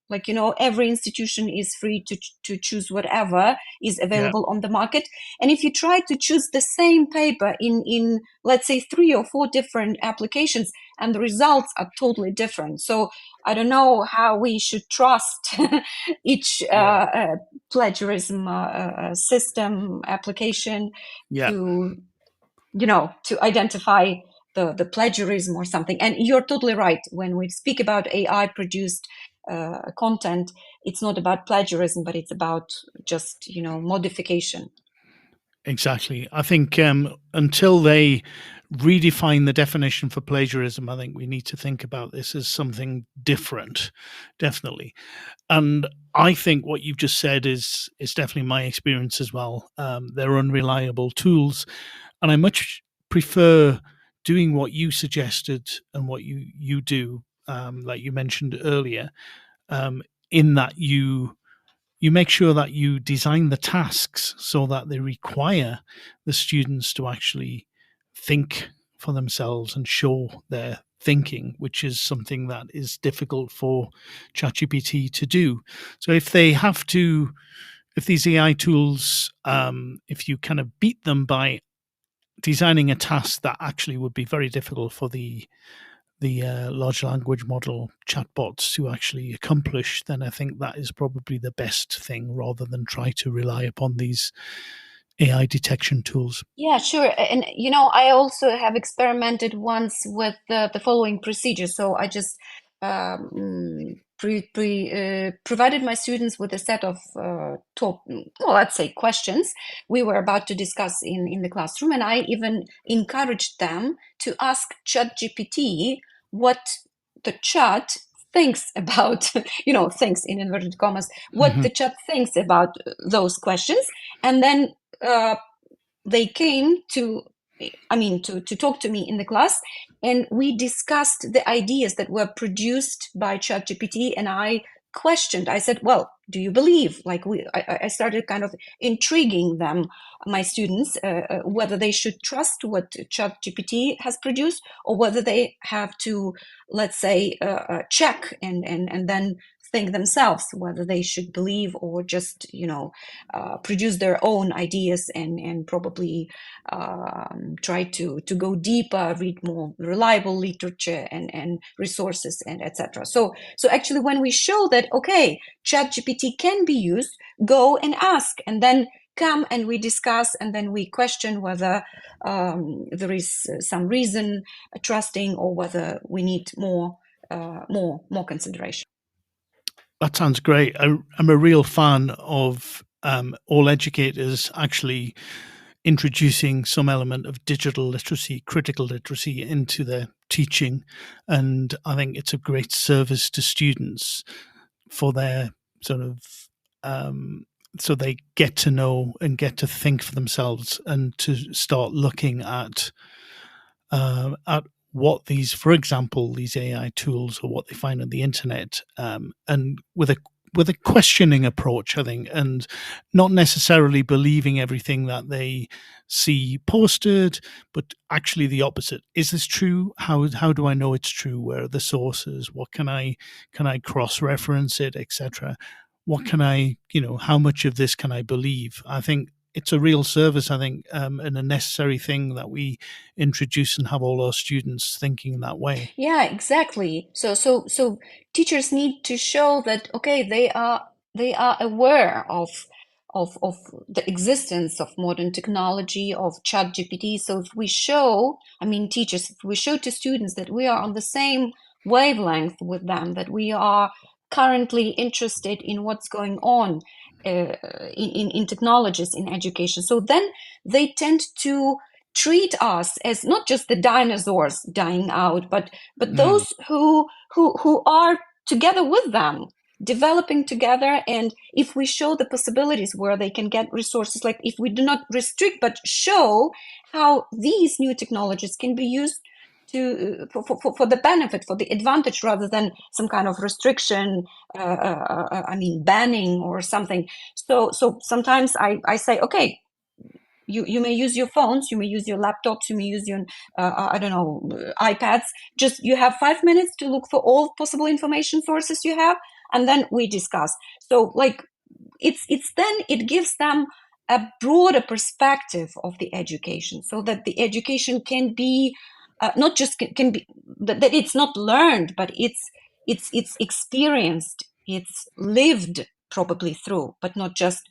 every institution is free to choose whatever is available on the market. And if you try to choose the same paper in let's say 3 or 4 different applications, and the results are totally different. So I don't know how we should trust each plagiarism system application to identify the plagiarism or something. And you're totally right. When we speak about AI produced content, it's not about plagiarism, but it's about just modification. Exactly. I think until they redefine the definition for plagiarism, I think we need to think about this as something different, definitely. And I think what you've just said is definitely my experience as well. They're unreliable tools, and I much prefer doing what you suggested and what you do, like you mentioned earlier, in that you make sure that you design the tasks so that they require the students to actually think for themselves and show their thinking, which is something that is difficult for ChatGPT to do. So if these AI tools, if you kind of beat them by designing a task that actually would be very difficult for the large language model chatbots to actually accomplish, then I think that is probably the best thing, rather than try to rely upon these AI detection tools. Yeah, sure. And I also have experimented once with the following procedure. So I just provided my students with a set of let's say questions we were about to discuss in the classroom, and I even encouraged them to ask ChatGPT what the chat thinks about, thinks in inverted commas, what the chat thinks about those questions. And then they came to talk to me in the class, and we discussed the ideas that were produced by ChatGPT, and I said, well, do you believe, I started kind of intriguing them, my students, whether they should trust what ChatGPT has produced, or whether they have to, let's say, check and then think themselves whether they should believe or just produce their own ideas and probably try to go deeper, read more reliable literature and resources and etc. So actually, when we show that ChatGPT can be used, go and ask, and then come and we discuss, and then we question whether there is some reason trusting, or whether we need more consideration. That sounds great. I'm a real fan of all educators actually introducing some element of digital literacy, critical literacy into their teaching. And I think it's a great service to students for their sort of, so they get to know and get to think for themselves, and to start looking at what these, for example, these AI tools, or what they find on the internet, and with a questioning approach, I think, and not necessarily believing everything that they see posted, but actually the opposite. Is this true? How do I know it's true? Where are the sources? What can I cross-reference it, etc.? What can I, how much of this can I believe? I think it's a real service, I think, and a necessary thing that we introduce and have all our students thinking that way. Yeah, exactly. So teachers need to show that, okay, they are aware of the existence of modern technology, of ChatGPT. So if we show, I mean, teachers, if we show to students that we are on the same wavelength with them, that we are currently interested in what's going on in technologies in education, so then they tend to treat us as not just the dinosaurs dying out, but those who are together with them, developing together. And if we show the possibilities where they can get resources, like if we do not restrict but show how these new technologies can be used to for the benefit, for the advantage, rather than some kind of restriction, I mean banning or something. So sometimes I say, okay, you may use your phones, you may use your laptops, you may use your I don't know, iPads. Just you have 5 minutes to look for all possible information sources you have, and then we discuss. So like it's then it gives them a broader perspective of the education, so that the education can be not just can be that it's not learned, but it's experienced, it's lived probably through, but not just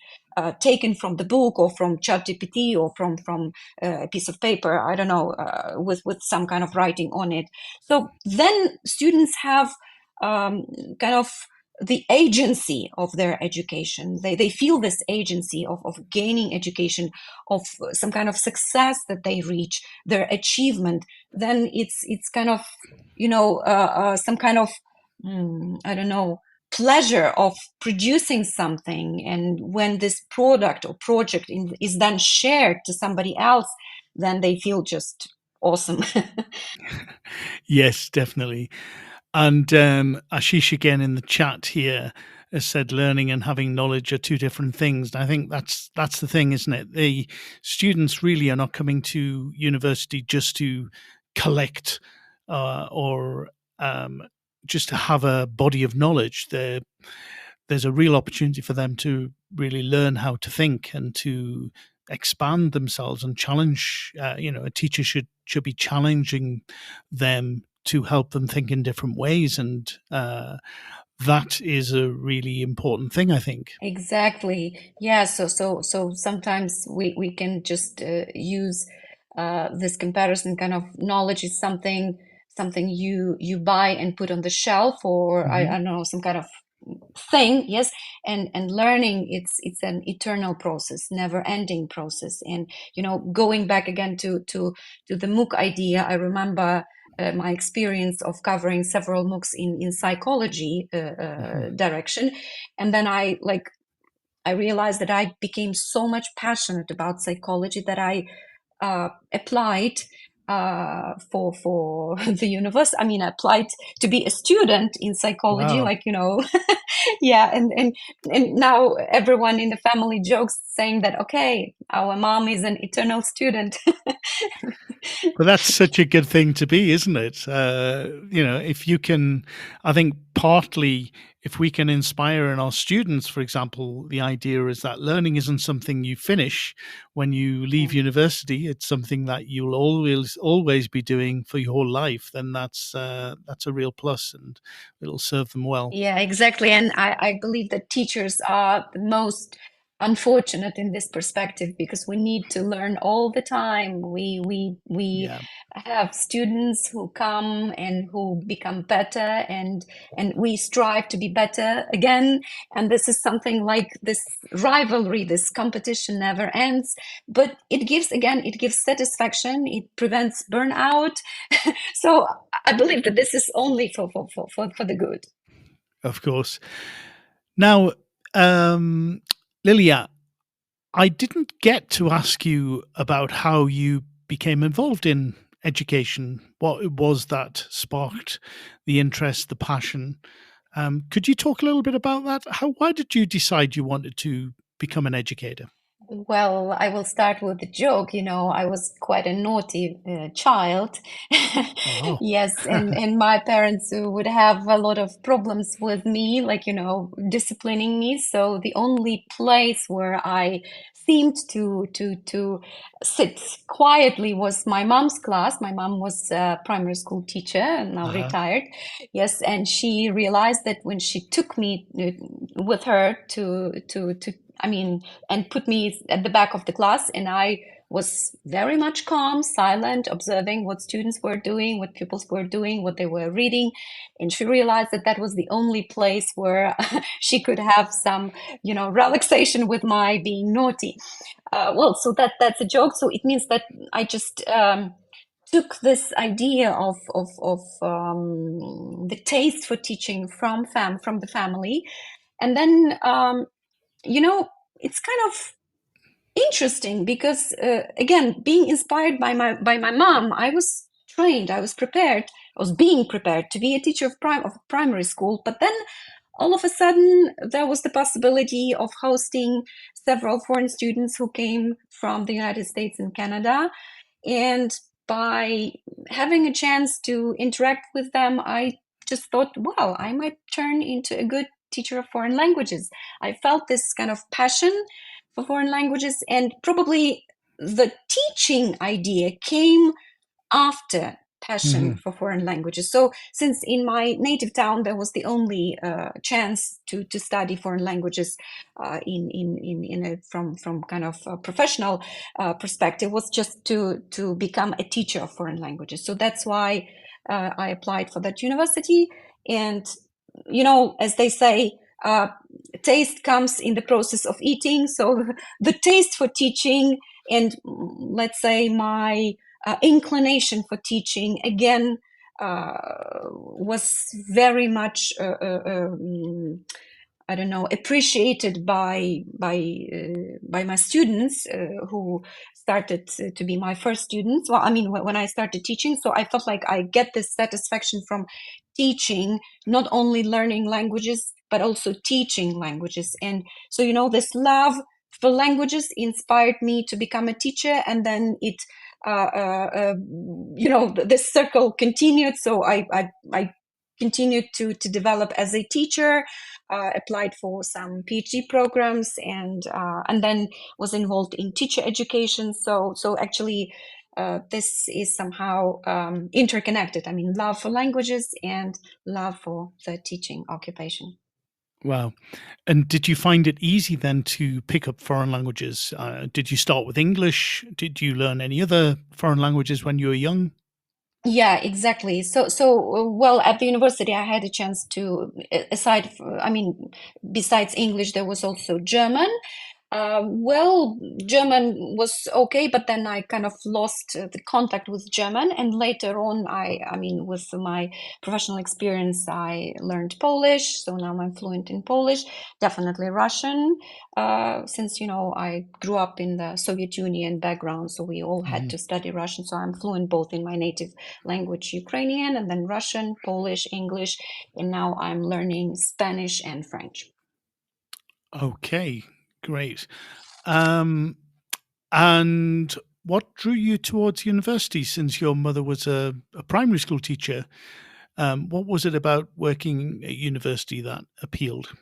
taken from the book or from ChatGPT or from a piece of paper, I don't know, with some kind of writing on it. So then students have kind of the agency of their education. They feel this agency of gaining education, of some kind of success that they reach, their achievement. Then it's kind of, you know, some kind of, I don't know, pleasure of producing something. And when this product or project is then shared to somebody else, then they feel just awesome. Yes, definitely. And Ashish again in the chat here has said learning and having knowledge are two different things. And I think that's the thing, isn't it? The students really are not coming to university just to collect or just to have a body of knowledge. There's a real opportunity for them to really learn how to think and to expand themselves and challenge. A teacher should be challenging them to help them think in different ways, and that is a really important thing, I think. Exactly. Yeah. So sometimes we can just use this comparison. Kind of knowledge is something you buy and put on the shelf, or I don't know, some kind of thing. Yes. And learning, it's an eternal process, never ending process. And going back again to the MOOC idea, I remember my experience of covering several MOOCs in psychology direction. And then I realized that I became so much passionate about psychology that I applied for the university. I mean, I applied to be a student in psychology. Wow. Yeah. And now everyone in the family jokes, saying that, okay, our mom is an eternal student. Well, that's such a good thing to be, isn't it? If you can, I think partly if we can inspire in our students, for example, the idea is that learning isn't something you finish when you leave university. It's something that you'll always be doing for your whole life. Then that's a real plus, and it'll serve them well. Yeah, exactly. And I believe that teachers are the most unfortunate in this perspective, because we need to learn all the time. We have students who come and who become better, and we strive to be better again. And this is something like this rivalry, this competition never ends, but it gives satisfaction, it prevents burnout. So I believe that this is only for the good. Of course. Now, Lilia, I didn't get to ask you about how you became involved in education. What it was that sparked the interest, the passion. Could you talk a little bit about that? Why did you decide you wanted to become an educator? Well, I will start with a joke. I was quite a naughty child. Oh. Yes, and my parents would have a lot of problems with me, like, disciplining me. So the only place where I seemed to sit quietly was my mom's class. My mom was a primary school teacher, now retired. Yes, and she realized that when she took me with her and put me at the back of the class, and I was very much calm, silent, observing what students were doing, what pupils were doing, what they were reading. And she realized that that was the only place where she could have some, relaxation with my being naughty. So that's a joke. So it means that I just took this idea of the taste for teaching from the family. And then, it's kind of interesting because again, being inspired by my mom, I was trained, I was being prepared to be a teacher of primary school. But then all of a sudden there was the possibility of hosting several foreign students who came from the United States and Canada, and by having a chance to interact with them, I just thought, wow, I might turn into a good teacher of foreign languages. I felt this kind of passion for foreign languages, and probably the teaching idea came after passion for foreign languages. So since in my native town there was the only chance to study foreign languages from kind of a professional perspective, was just to become a teacher of foreign languages. So that's why I applied for that university. And as they say, taste comes in the process of eating. So the taste for teaching and, let's say, my inclination for teaching again was very much appreciated by my students who started to be my first students. Well, I mean, when I started teaching, so I felt like I get this satisfaction from teaching, not only learning languages but also teaching languages. And so this love for languages inspired me to become a teacher, and then it this circle continued. So I continued to develop as a teacher, applied for some PhD programs, and then was involved in teacher education. So actually, this is somehow interconnected. I mean, love for languages and love for the teaching occupation. Wow. And did you find it easy then to pick up foreign languages? Did you start with English? Did you learn any other foreign languages when you were young? Yeah, exactly. Well, at the university, I had a chance to, besides English, there was also German. German was okay, but then I kind of lost the contact with German. And later on, with my professional experience, I learned Polish. So now I'm fluent in Polish, definitely Russian, since, I grew up in the Soviet Union background. So we all had to study Russian. So I'm fluent both in my native language, Ukrainian, and then Russian, Polish, English. And now I'm learning Spanish and French. Okay. Great. And what drew you towards university, since your mother was a primary school teacher? What was it about working at university that appealed?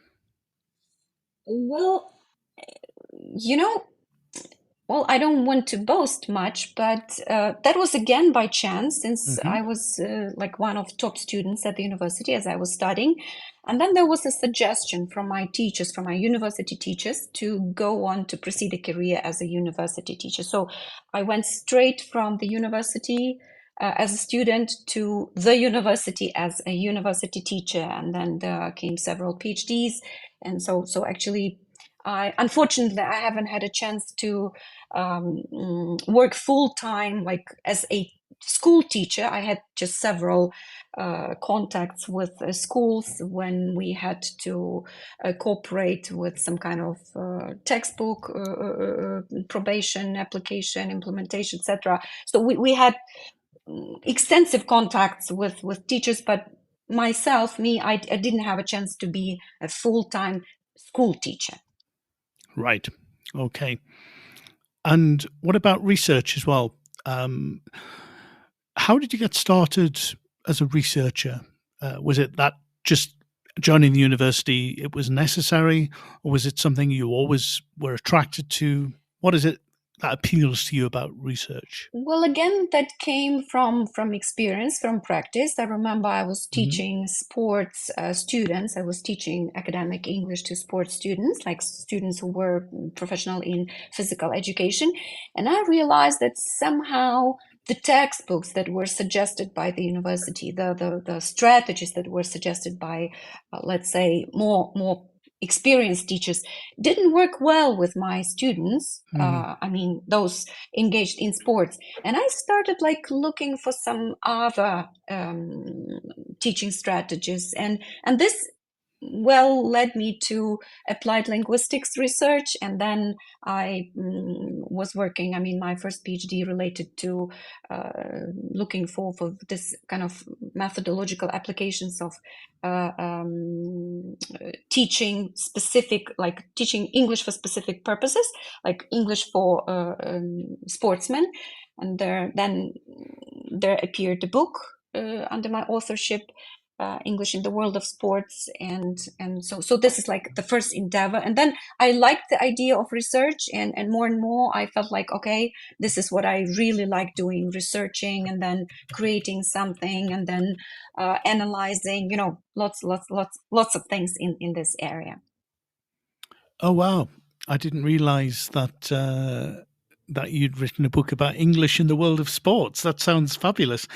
Well, I don't want to boast much, but that was again by chance, since I was like one of top students at the university as I was studying. And then there was a suggestion from my teachers, from my university teachers, to go on to pursue a career as a university teacher. So I went straight from the university as a student to the university as a university teacher. And then there came several PhDs. And so actually, unfortunately, I haven't had a chance to work full-time, like as a school teacher. I had just several contacts with schools when we had to cooperate with some kind of textbook probation, application, implementation, etc. So we had extensive contacts with teachers, but I didn't have a chance to be a full-time school teacher. Right. Okay. And what about research as well? How did you get started as a researcher? Was it that just joining the university, it was necessary, or was it something you always were attracted to? What is it that appeals to you about research? Well, again, that came from experience, from practice. I remember I was teaching sports students. I was teaching academic English to sports students, like students who were professional in physical education. And I realized that somehow the textbooks that were suggested by the university, the strategies that were suggested by, let's say, more experienced teachers, didn't work well with my students. I mean, those engaged in sports. And I started like looking for some other teaching strategies. And this led me to applied linguistics research. And then I was working, I mean, my first PhD related to looking for this kind of methodological applications of teaching specific, like teaching English for specific purposes, like English for sportsmen. And then there appeared a book under my authorship, English in the World of Sports, and so this is like the first endeavor. And then I liked the idea of research, and more I felt like, okay, this is what I really like doing, researching and then creating something and then analyzing, you know, lots of things in this area. Oh wow, I didn't realize that that you'd written a book about English in the world of sports. That sounds fabulous.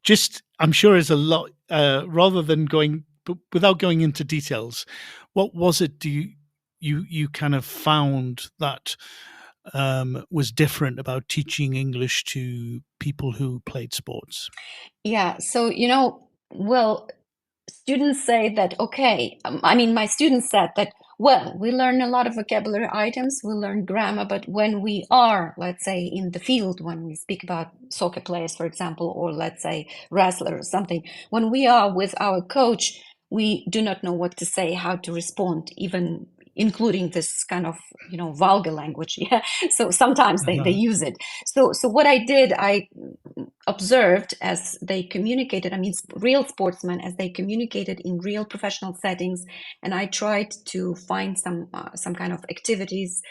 Just, I'm sure is a lot, rather than going, without going into details, what was it you kind of found that was different about teaching English to people who played sports? Yeah, so, you know, well, students say that, okay, I mean, my students said that, well, we learn a lot of vocabulary items, we learn grammar, but when we are, let's say, in the field, when we speak about soccer players, for example, or let's say wrestler or something, when we are with our coach, we do not know what to say, how to respond, even including this kind of, you know, vulgar language. Yeah. So sometimes they use it. So what I did, I observed as they communicated, I mean, real sportsmen, as they communicated in real professional settings. And I tried to find some kind of activities,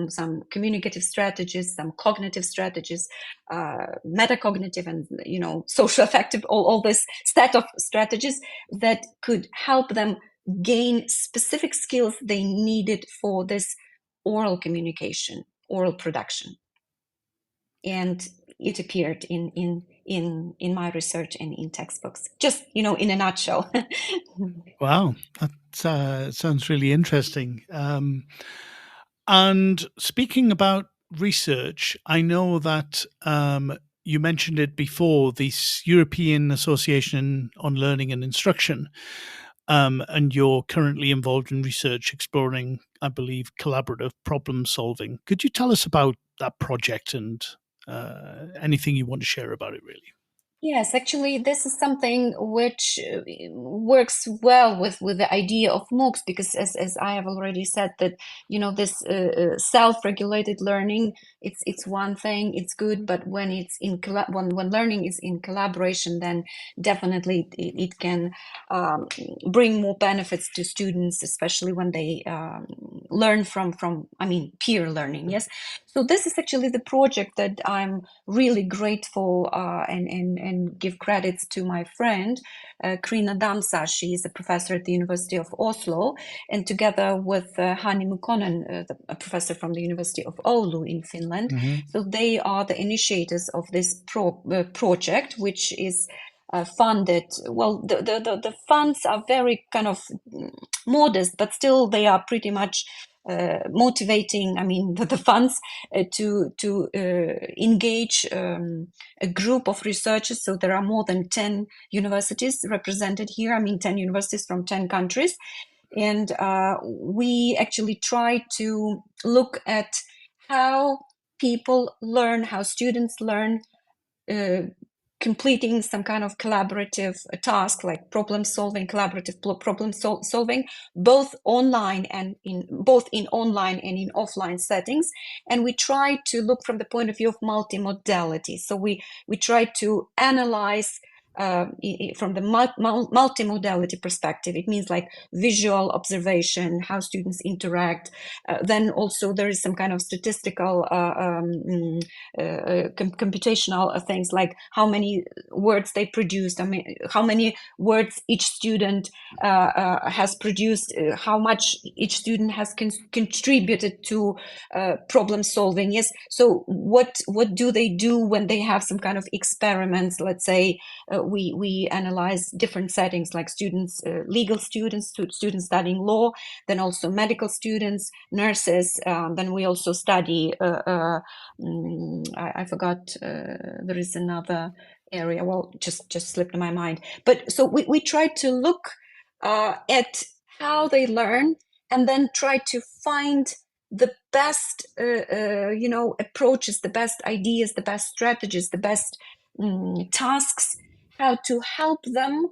some communicative strategies, some cognitive strategies, metacognitive and, you know, social affective, all this set of strategies that could help them gain specific skills they needed for this oral communication, oral production. And it appeared in my research and in textbooks, just, you know, in a nutshell. Wow, that sounds really interesting. And speaking about research, I know that you mentioned it before, this European Association on Learning and Instruction, and you're currently involved in research exploring, I believe, collaborative problem solving. Could you tell us about that project and anything you want to share about it, really? Yes, actually, this is something which works well with the idea of MOOCs, because as I have already said, that, you know, this self-regulated learning, it's one thing, it's good, but when it's when learning is in collaboration, then definitely it can bring more benefits to students, especially when they learn from I mean, peer learning. Yes. So this is actually the project that I'm really grateful and give credits to my friend, Krina Damsa. She is a professor at the University of Oslo, and together with Hani Mukonen, a professor from the University of Oulu in Finland. So they are the initiators of this project, which is funded. Well, the funds are very kind of modest, but still they are pretty much motivating, I mean, the funds to engage a group of researchers. So there are more than 10 universities represented here. I mean, 10 universities from 10 countries. And we actually try to look at how people learn, how students learn, completing some kind of collaborative task, like collaborative problem solving, both online and in online and in offline settings. And we try to look from the point of view of multimodality. So we try to analyze from the multimodality perspective. It means like visual observation, how students interact. Then also there is some kind of statistical, computational things, like how many words they produced, how many words each student has produced, how much each student has contributed to problem solving. Yes. So what do they do when they have some kind of experiments? Let's say we analyze different settings, like students, legal students, students studying law, then also medical students, nurses. Then we also study, I forgot, there is another area, well, just slipped in my mind. But so we try to look at how they learn, and then try to find the best approaches, the best ideas, the best strategies, the best tasks, how to help them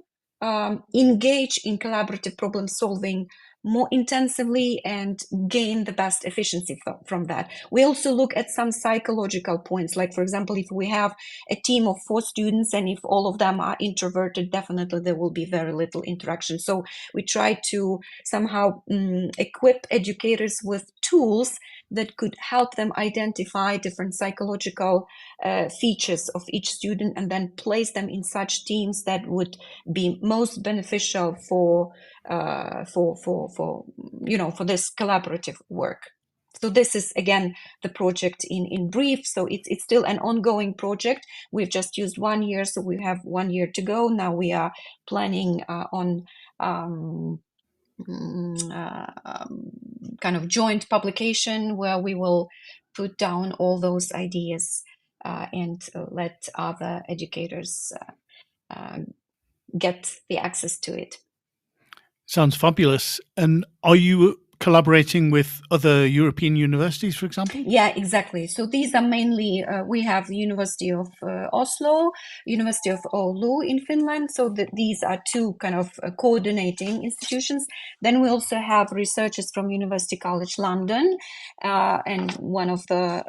engage in collaborative problem solving more intensively and gain the best efficiency from that. We also look at some psychological points, like, for example, if we have a team of 4 students and if all of them are introverted, definitely there will be very little interaction. So we try to somehow equip educators with tools that could help them identify different psychological features of each student, and then place them in such teams that would be most beneficial for this collaborative work. So this is again the project in brief. So it's still an ongoing project. We've just used 1 year, so we have 1 year to go. Now we are planning on kind of joint publication where we will put down all those ideas and let other educators get the access to it. Sounds fabulous. And are you collaborating with other European universities, for example? Yeah, exactly. So these are mainly, we have University of Oslo, University of Oulu in Finland. So these are 2 kind of coordinating institutions. Then we also have researchers from University College London. And one of the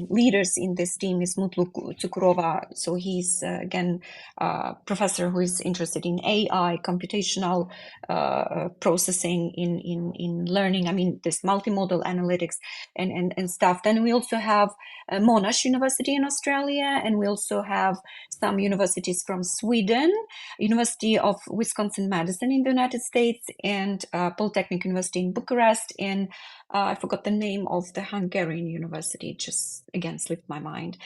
leaders in this team is Mutlu Cukurova. So he's, again, a professor who is interested in AI, computational processing in learning. I mean, this multimodal analytics and stuff. Then we also have Monash University in Australia, and we also have some universities from Sweden, University of Wisconsin-Madison in the United States, and Polytechnic University in Bucharest, and I forgot the name of the Hungarian university, just again slipped my mind.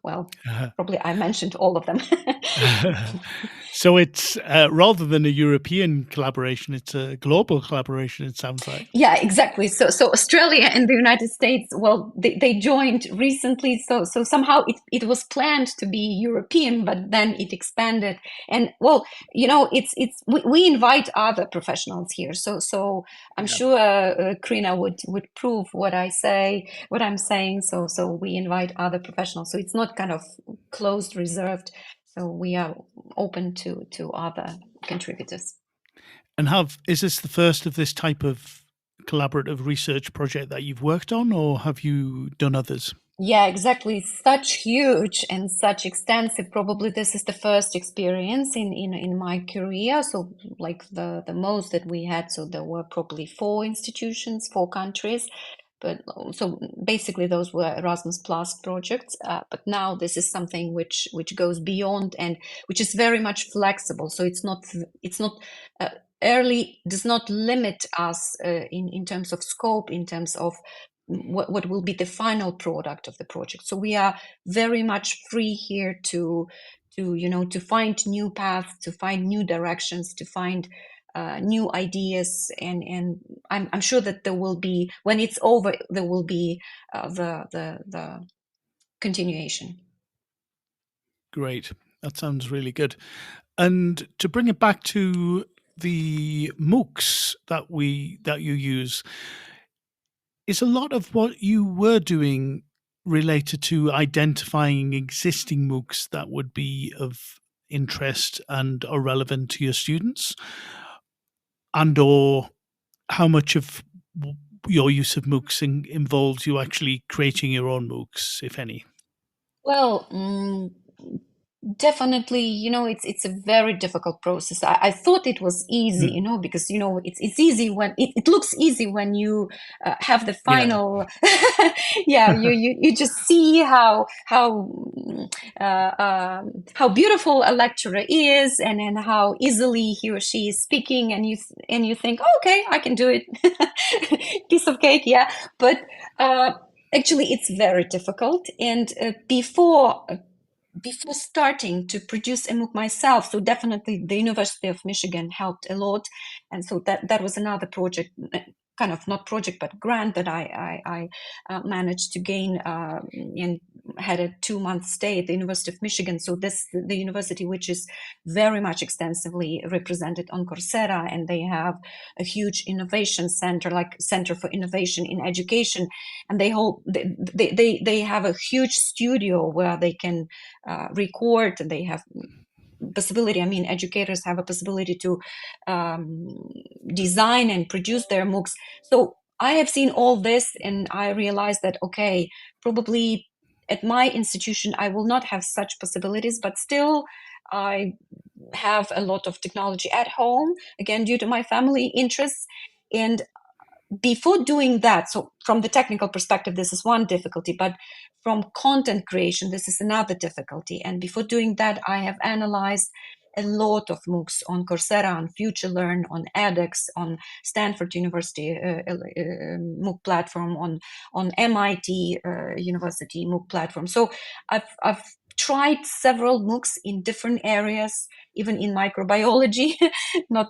Well, probably I mentioned all of them. So it's rather than a European collaboration, it's a global collaboration, it sounds like. Yeah, exactly. So Australia and the United States, well, they joined recently. So somehow it was planned to be European, but then it expanded. And well, we invite other professionals here. So I'm sure Krina would prove what I'm saying. So we invite other professionals. So it's not kind of closed, reserved. So we are open to other contributors. And is this the first of this type of collaborative research project that you've worked on, or have you done others? Yeah, exactly. Such huge and such extensive. Probably this is the first experience in my career. So like the most that we had, so there were probably 4 institutions, 4 countries. But so basically those were Erasmus Plus projects. But now this is something which goes beyond and which is very much flexible. So it's not early, does not limit us in terms of scope, in terms of what will be the final product of the project. So we are very much free here to find new paths, to find new directions, to find new ideas, and I'm sure that there will be, when it's over, there will be the continuation. Great, that sounds really good. And to bring it back to the MOOCs that you use, is a lot of what you were doing related to identifying existing MOOCs that would be of interest and are relevant to your students? And or how much of your use of MOOCs involves you actually creating your own MOOCs, if any? Well, Definitely, it's a very difficult process. I thought it was easy, because it's easy when it looks easy when you have the Yeah. final. Yeah, you just see how beautiful a lecturer is, and then how easily he or she is speaking, and you think, oh, okay, I can do it. Piece of cake, yeah. But actually, it's very difficult, and before starting to produce a MOOC myself, so definitely the University of Michigan helped a lot, and so that was another project, kind of not project but grant that I managed to gain, and had a 2-month stay at the University of Michigan. So this the university which is very much extensively represented on Coursera, and they have a huge innovation center, like Center for Innovation in Education, and they have a huge studio where they can record, and they have possibility, educators have a possibility to design and produce their MOOCs. So I have seen all this, and I realized that, okay, probably at my institution I will not have such possibilities, but still I have a lot of technology at home, again due to my family interests. And before doing that, so from the technical perspective, this is one difficulty, but from content creation, this is another difficulty. And before doing that, I have analyzed a lot of MOOCs on Coursera, on FutureLearn, on edX, on Stanford University MOOC platform, on MIT University MOOC platform. So I've tried several MOOCs in different areas, even in microbiology,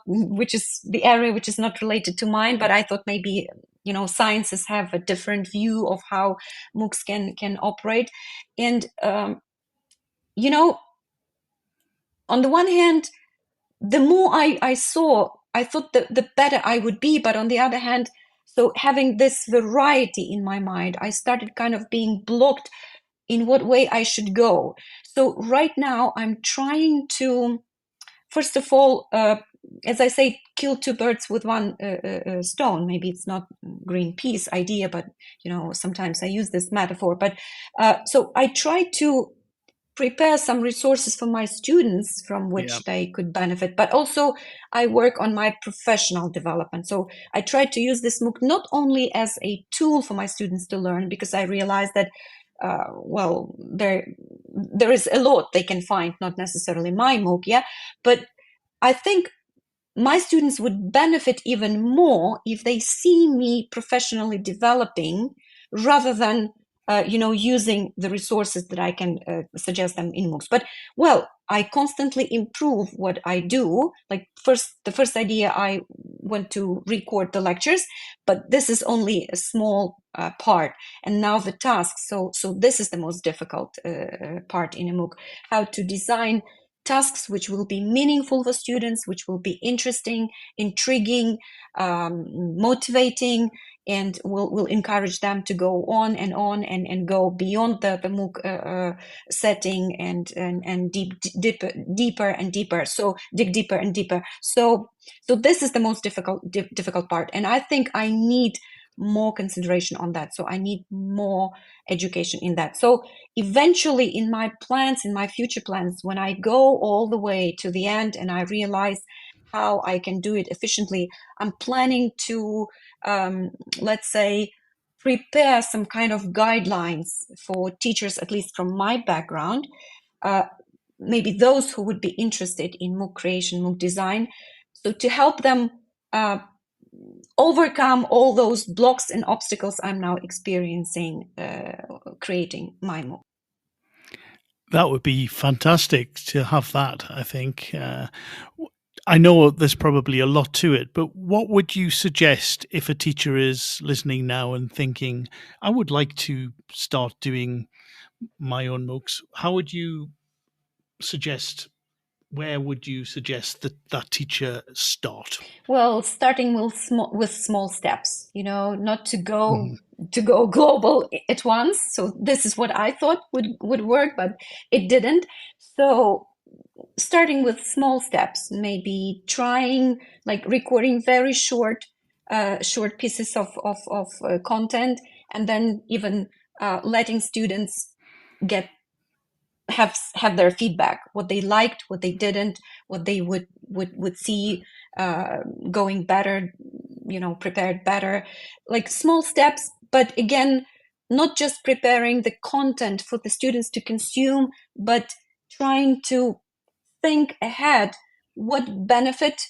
which is the area which is not related to mine, but I thought maybe sciences have a different view of how MOOCs can operate. And on the one hand, the more I saw, I thought the better I would be. But on the other hand, so having this variety in my mind, I started kind of being blocked in what way I should go. So right now I'm trying to, first of all, as I say, kill two birds with one stone. Maybe it's not Greenpeace idea, but sometimes I use this metaphor. But so I try to prepare some resources for my students from which they could benefit, but also I work on my professional development. So I try to use this MOOC not only as a tool for my students to learn, because I realize that there is a lot they can find, not necessarily my MOOC, but I think my students would benefit even more if they see me professionally developing, rather than using the resources that I can suggest them in MOOCs. But I constantly improve what I do. Like the first idea, I went to record the lectures, but this is only a small part. And now the tasks. So this is the most difficult part in a MOOC: how to design tasks which will be meaningful for students, which will be interesting, intriguing, motivating, and will encourage them to go on and go beyond the MOOC setting and deeper and deeper. So dig deeper and deeper. So this is the most difficult part, and I think I need more consideration on that. So I need more education in that. So eventually, in my plans, in my future plans, when I go all the way to the end and I realize how I can do it efficiently, I'm planning to, let's say, prepare some kind of guidelines for teachers, at least from my background, maybe those who would be interested in MOOC creation, MOOC design, so to help them overcome all those blocks and obstacles I'm now experiencing creating my MOOC. That would be fantastic to have that, I think. I know there's probably a lot to it, but what would you suggest if a teacher is listening now and thinking, I would like to start doing my own MOOCs? How would you suggest, where would you suggest that teacher start? Well, starting with small steps, not to go global at once. So this is what I thought would work, but it didn't. So starting with small steps, maybe trying, like, recording very short pieces of content, and then even letting students get have their feedback, what they liked, what they didn't, what they would see going better, prepared better, like small steps. But again, not just preparing the content for the students to consume, but trying to think ahead what benefit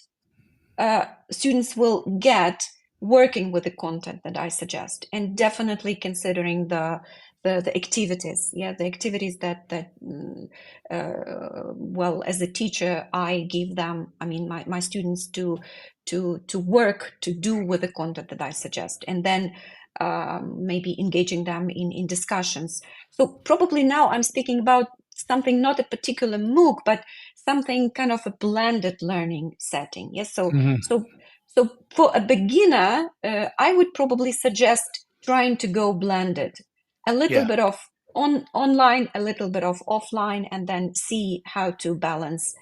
students will get working with the content that I suggest, and definitely considering the activities, the activities that well, as a teacher, I give them, I mean, my students to work, to do with the content that I suggest, and then maybe engaging them in discussions. So probably now I'm speaking about something, not a particular MOOC, but something kind of a blended learning setting. Yes, so so for a beginner, I would probably suggest trying to go blended, a little bit of online, a little bit of offline, and then see how to balance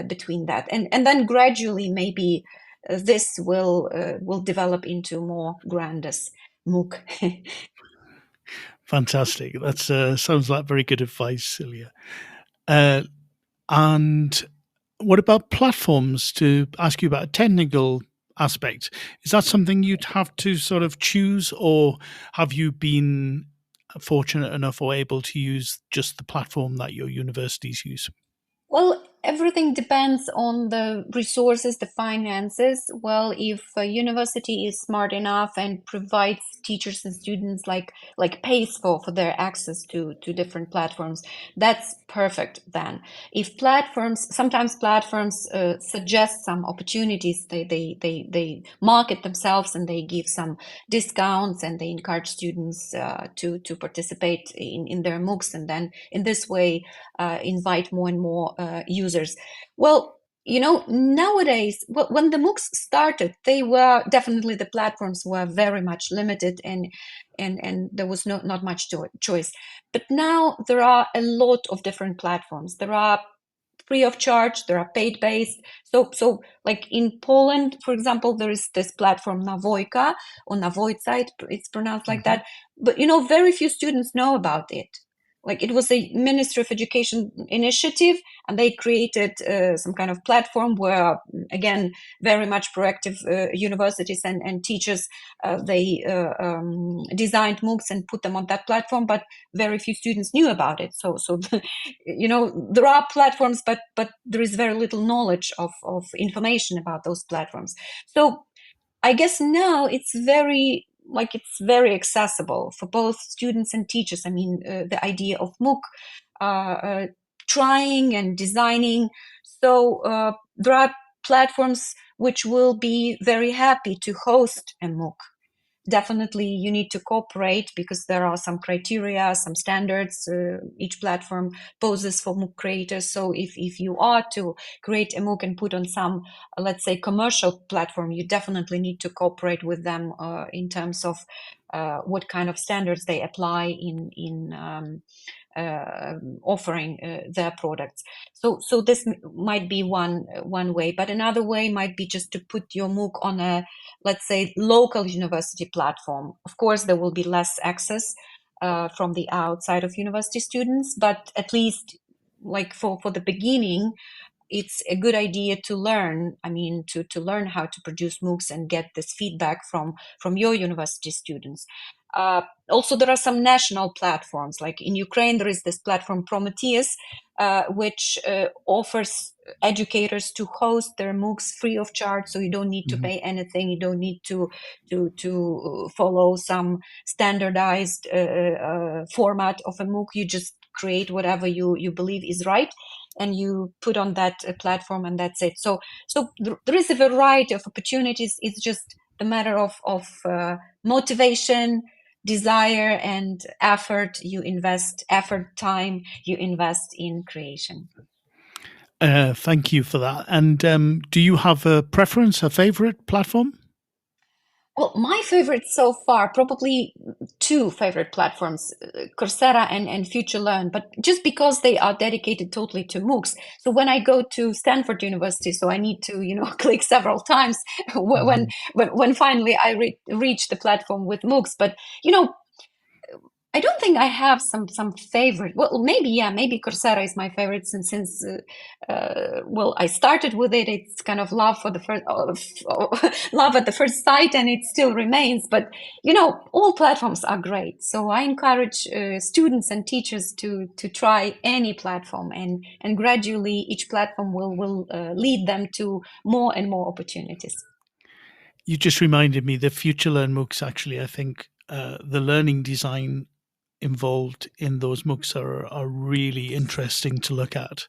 between that, and then gradually maybe this will develop into more grandiose MOOC. Fantastic. That sounds like very good advice, Celia. And what about platforms? To ask you about a technical aspect, is that something you'd have to sort of choose, or have you been fortunate enough or able to use just the platform that your universities use? Well, everything depends on the resources, the finances. Well, if a university is smart enough and provides teachers and students like pays for their access to different platforms, that's perfect then. If sometimes platforms suggest some opportunities, they market themselves and they give some discounts and they encourage students to participate in their MOOCs, and then in this way invite more and more users. Well, nowadays, when the MOOCs started, they were definitely, the platforms were very much limited, and there was not much choice. But now there are a lot of different platforms. There are free of charge, there are paid based. So like in Poland, for example, there is this platform Nawojka, or Nawojca, it's pronounced like that. But very few students know about it. Like, it was a Ministry of Education initiative, and they created some kind of platform where, again, very much proactive universities and teachers, they designed MOOCs and put them on that platform, but very few students knew about it. So there are platforms, but there is very little knowledge of information about those platforms. So I guess now it's very accessible for both students and teachers. I mean, the idea of MOOC, trying and designing. So there are platforms which will be very happy to host a MOOC. Definitely you need to cooperate, because there are some criteria, some standards each platform poses for MOOC creators. So if you are to create a MOOC and put on some, let's say, commercial platform, you definitely need to cooperate with them in terms of what kind of standards they apply in offering their products. So this might be one way, but another way might be just to put your MOOC on a, let's say, local university platform. Of course, there will be less access from the outside of university students, but at least, like, for the beginning, it's a good idea to learn. I mean, to learn how to produce MOOCs and get this feedback from your university students. Also, there are some national platforms. Like in Ukraine, there is this platform Prometheus, which offers educators to host their MOOCs free of charge. So you don't need to pay anything. You don't need to follow some standardized format of a MOOC. You just create whatever you believe is right, and you put on that platform, and that's it. So there is a variety of opportunities. It's just a matter of motivation, desire, and effort. You invest time you invest in creation. Thank you for that. And do you have a preference, a favorite platform? Well, my favorite so far, probably two favorite platforms, Coursera and FutureLearn, but just because they are dedicated totally to MOOCs. So when I go to Stanford University, so I need to, click several times when finally I reach the platform with MOOCs. But, I don't think I have some favorite. Well, maybe Coursera is my favorite since well, I started with it. It's kind of love for the first love at the first sight, and it still remains. But all platforms are great. So I encourage students and teachers to try any platform, and gradually each platform will lead them to more and more opportunities. You just reminded me the Future Learn MOOCs. Actually, I think the learning design involved in those MOOCs are really interesting to look at.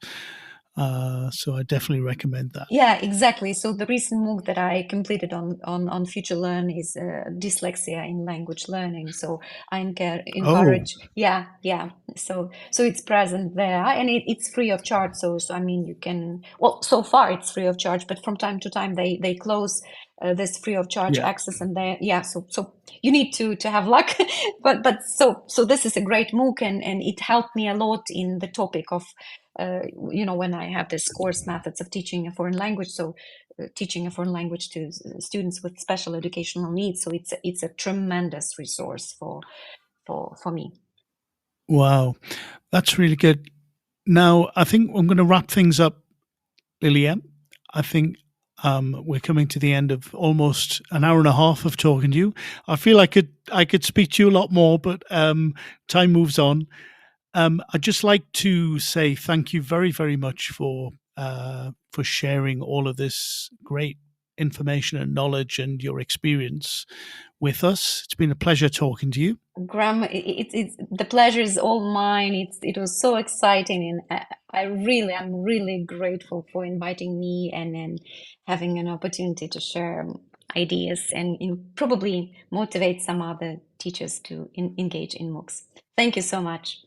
So I definitely recommend that. Yeah, exactly. So the recent MOOC that I completed on Future Learn is dyslexia in language learning. So I encourage, yeah. So it's present there, and it's free of charge. So I mean, you can. Well, so far it's free of charge, but from time to time they close this free of charge access, and so you need to have luck. but so this is a great MOOC, and it helped me a lot in the topic of when I have this course, methods of teaching a foreign language. So teaching a foreign language to students with special educational needs. So it's a tremendous resource for me. Wow, that's really good. Now, I think I'm going to wrap things up, Lilia. I think we're coming to the end of almost an hour and a half of talking to you. I feel I could speak to you a lot more, but time moves on. I'd just like to say thank you very, very much for sharing all of this great information and knowledge and your experience with us. It's been a pleasure talking to you. Graham, the pleasure is all mine. It was so exciting, and I'm really grateful for inviting me and having an opportunity to share ideas and probably motivate some other teachers to engage in MOOCs. Thank you so much.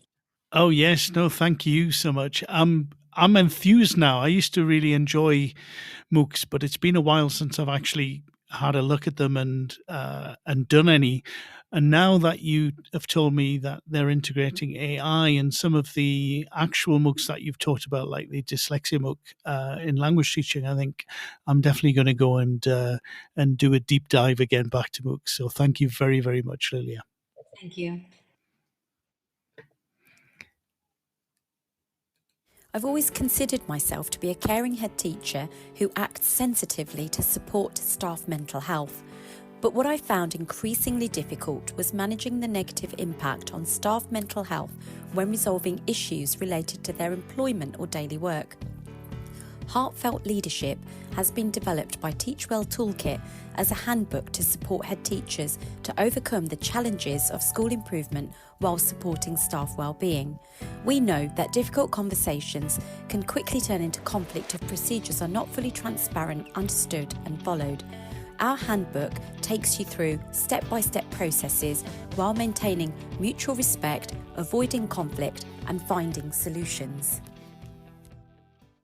Oh yes, no, thank you so much. I'm enthused now. I used to really enjoy MOOCs, but it's been a while since I've actually had a look at them and done any. And now that you have told me that they're integrating AI and some of the actual MOOCs that you've talked about, like the dyslexia MOOC in language teaching, I think I'm definitely going to go and do a deep dive again back to MOOCs. So thank you very, very much, Lilia. Thank you. I've always considered myself to be a caring head teacher who acts sensitively to support staff mental health. But what I found increasingly difficult was managing the negative impact on staff mental health when resolving issues related to their employment or daily work. Heartfelt Leadership has been developed by Teachwell Toolkit as a handbook to support head teachers to overcome the challenges of school improvement while supporting staff well-being. We know that difficult conversations can quickly turn into conflict if procedures are not fully transparent, understood and followed. Our handbook takes you through step-by-step processes while maintaining mutual respect, avoiding conflict and finding solutions.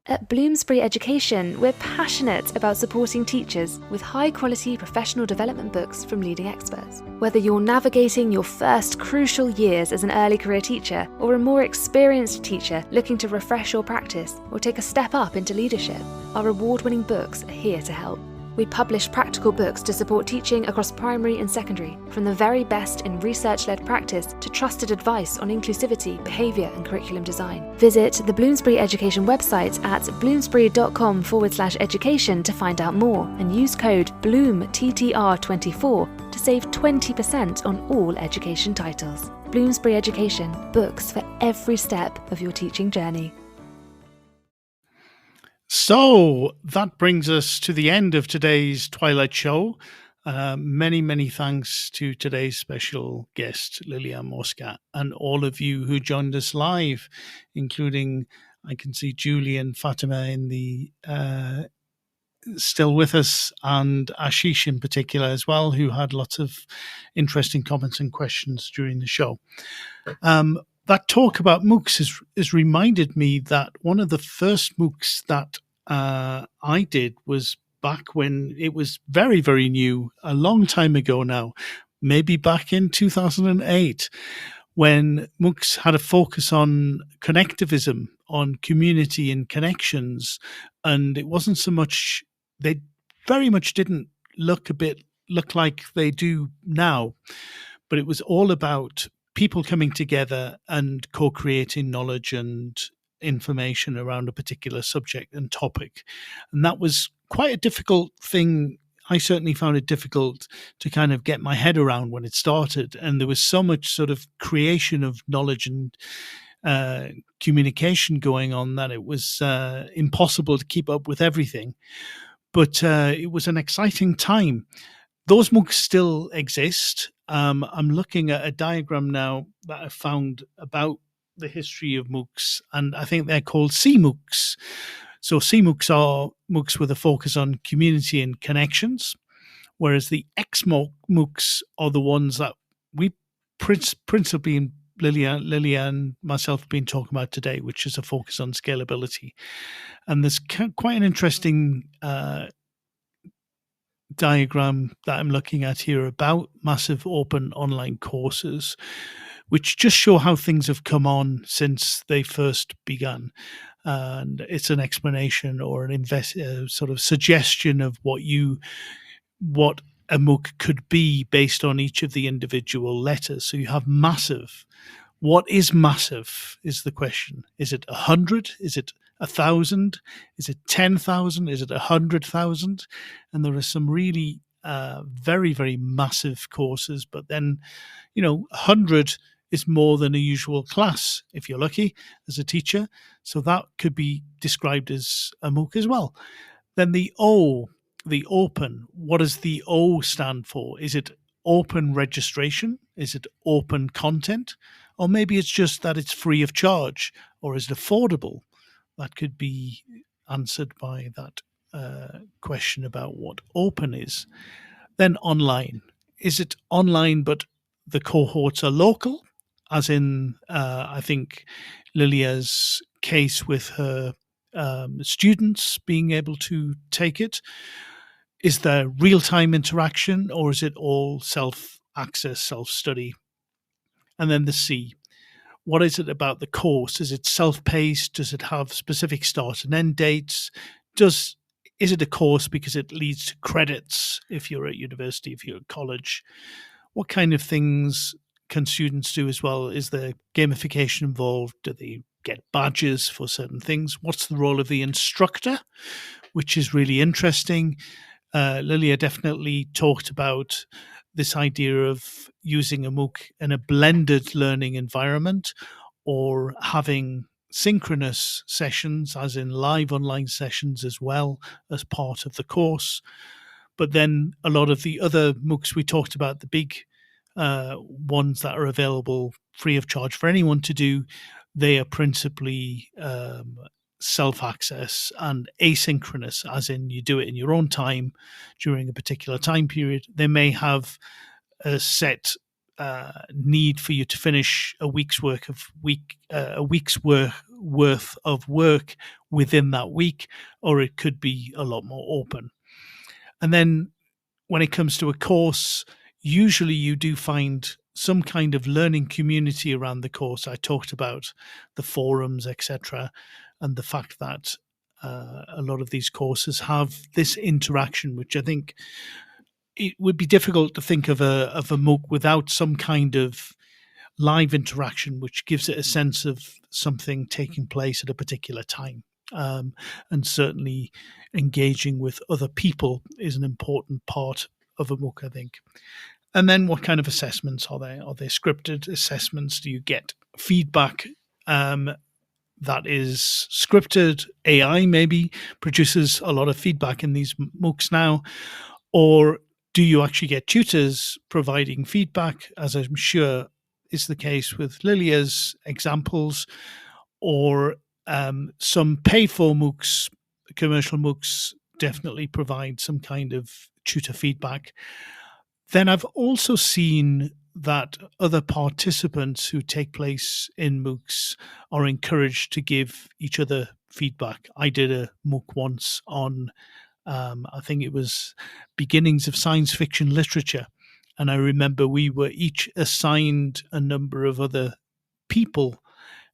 At Bloomsbury Education, we're passionate about supporting teachers with high-quality professional development books from leading experts. Whether you're navigating your first crucial years as an early career teacher or a more experienced teacher looking to refresh your practice or take a step up into leadership, our award-winning books are here to help. We publish practical books to support teaching across primary and secondary, from the very best in research-led practice to trusted advice on inclusivity, behaviour and curriculum design. Visit the Bloomsbury Education website at bloomsbury.com/education to find out more and use code BLOOMTTR24 to save 20% on all education titles. Bloomsbury Education, books for every step of your teaching journey. So that brings us to the end of today's Twilight Show. Many thanks to today's special guest, Lilia Mosca, and all of you who joined us live, including, I can see Julie and Fatima in the still with us, and Ashish in particular as well, who had lots of interesting comments and questions during the show. That talk about MOOCs has reminded me that one of the first MOOCs that I did was back when it was very, very new, a long time ago now, maybe back in 2008, when MOOCs had a focus on connectivism, on community and connections. And it wasn't so much, they very much didn't look like they do now, but it was all about people coming together and co-creating knowledge and information around a particular subject and topic. And that was quite a difficult thing. I certainly found it difficult to kind of get my head around when it started. And there was so much sort of creation of knowledge and communication going on that it was impossible to keep up with everything. But it was an exciting time. Those MOOCs still exist. I'm looking at a diagram now that I found about the history of MOOCs, and I think they're called CMOOCs. So CMOOCs are MOOCs with a focus on community and connections, whereas the XMOOCs are the ones that we principally, Lilia and myself have been talking about today, which is a focus on scalability. And there's quite an interesting diagram that I'm looking at here about massive open online courses, which just show how things have come on since they first began. And it's an explanation or an sort of suggestion of what a MOOC could be based on each of the individual letters. So you have massive. What is massive is the question. Is it 100? Is it 1,000? Is it 10,000? Is it 100,000? And there are some really very, very massive courses. But then, 100 is more than a usual class, if you're lucky, as a teacher. So that could be described as a MOOC as well. Then the O, the open, what does the O stand for? Is it open registration? Is it open content? Or maybe it's just that it's free of charge, or is it affordable? That could be answered by that question about what open is. Then online. Is it online but the cohorts are local? As in, I think Lilia's case with her students being able to take it. Is there real-time interaction, or is it all self-access, self-study? And then the C. What is it about the course? Is it self-paced? Does it have specific start and end dates? Is it a course because it leads to credits if you're at university, if you're at college? What kind of things can students do as well? Is there gamification involved? Do they get badges for certain things? What's the role of the instructor, which is really interesting? Lilia definitely talked about this idea of using a MOOC in a blended learning environment, or having synchronous sessions, as in live online sessions as well as part of the course. But then a lot of the other MOOCs we talked about, the big ones that are available free of charge for anyone to do, they are principally self-access and asynchronous, as in you do it in your own time during a particular time period. They may have a set need for you to finish a week's worth of work within that week, or it could be a lot more open. And then when it comes to a course, usually you do find some kind of learning community around the course. I talked about the forums, etc., and the fact that a lot of these courses have this interaction, which I think it would be difficult to think of a MOOC without some kind of live interaction, which gives it a sense of something taking place at a particular time. And certainly engaging with other people is an important part of a MOOC, I think. And then what kind of assessments are there? Are they scripted assessments? Do you get feedback that is scripted? AI maybe produces a lot of feedback in these MOOCs now. Or do you actually get tutors providing feedback, as I'm sure is the case with Lilia's examples? Or some paid-for MOOCs, commercial MOOCs, definitely provide some kind of tutor feedback. Then I've also seen that other participants who take place in MOOCs are encouraged to give each other feedback. I did a MOOC once on, I think it was beginnings of science fiction literature. And I remember we were each assigned a number of other people,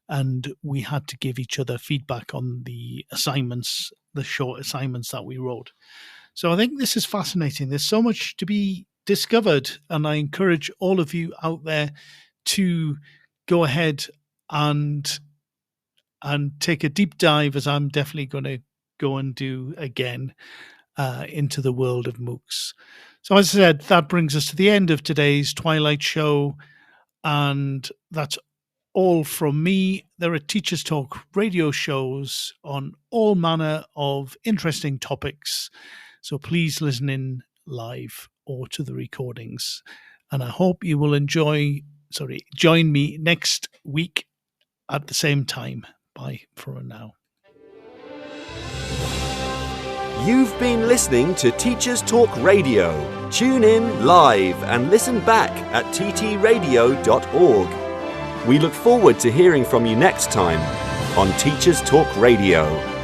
and we had to give each other feedback on the assignments, the short assignments that we wrote. So I think this is fascinating. There's so much to be discovered, and I encourage all of you out there to go ahead and take a deep dive, as I'm definitely going to go and do again, into the world of MOOCs. So as I said, that brings us to the end of today's Twilight show, and that's all from me. There are Teachers Talk radio shows on all manner of interesting topics, so please listen in live or to the recordings. And I hope you will join me next week at the same time. Bye for now. You've been listening to Teachers Talk Radio. Tune in live and listen back at ttradio.org. We look forward to hearing from you next time on Teachers Talk Radio.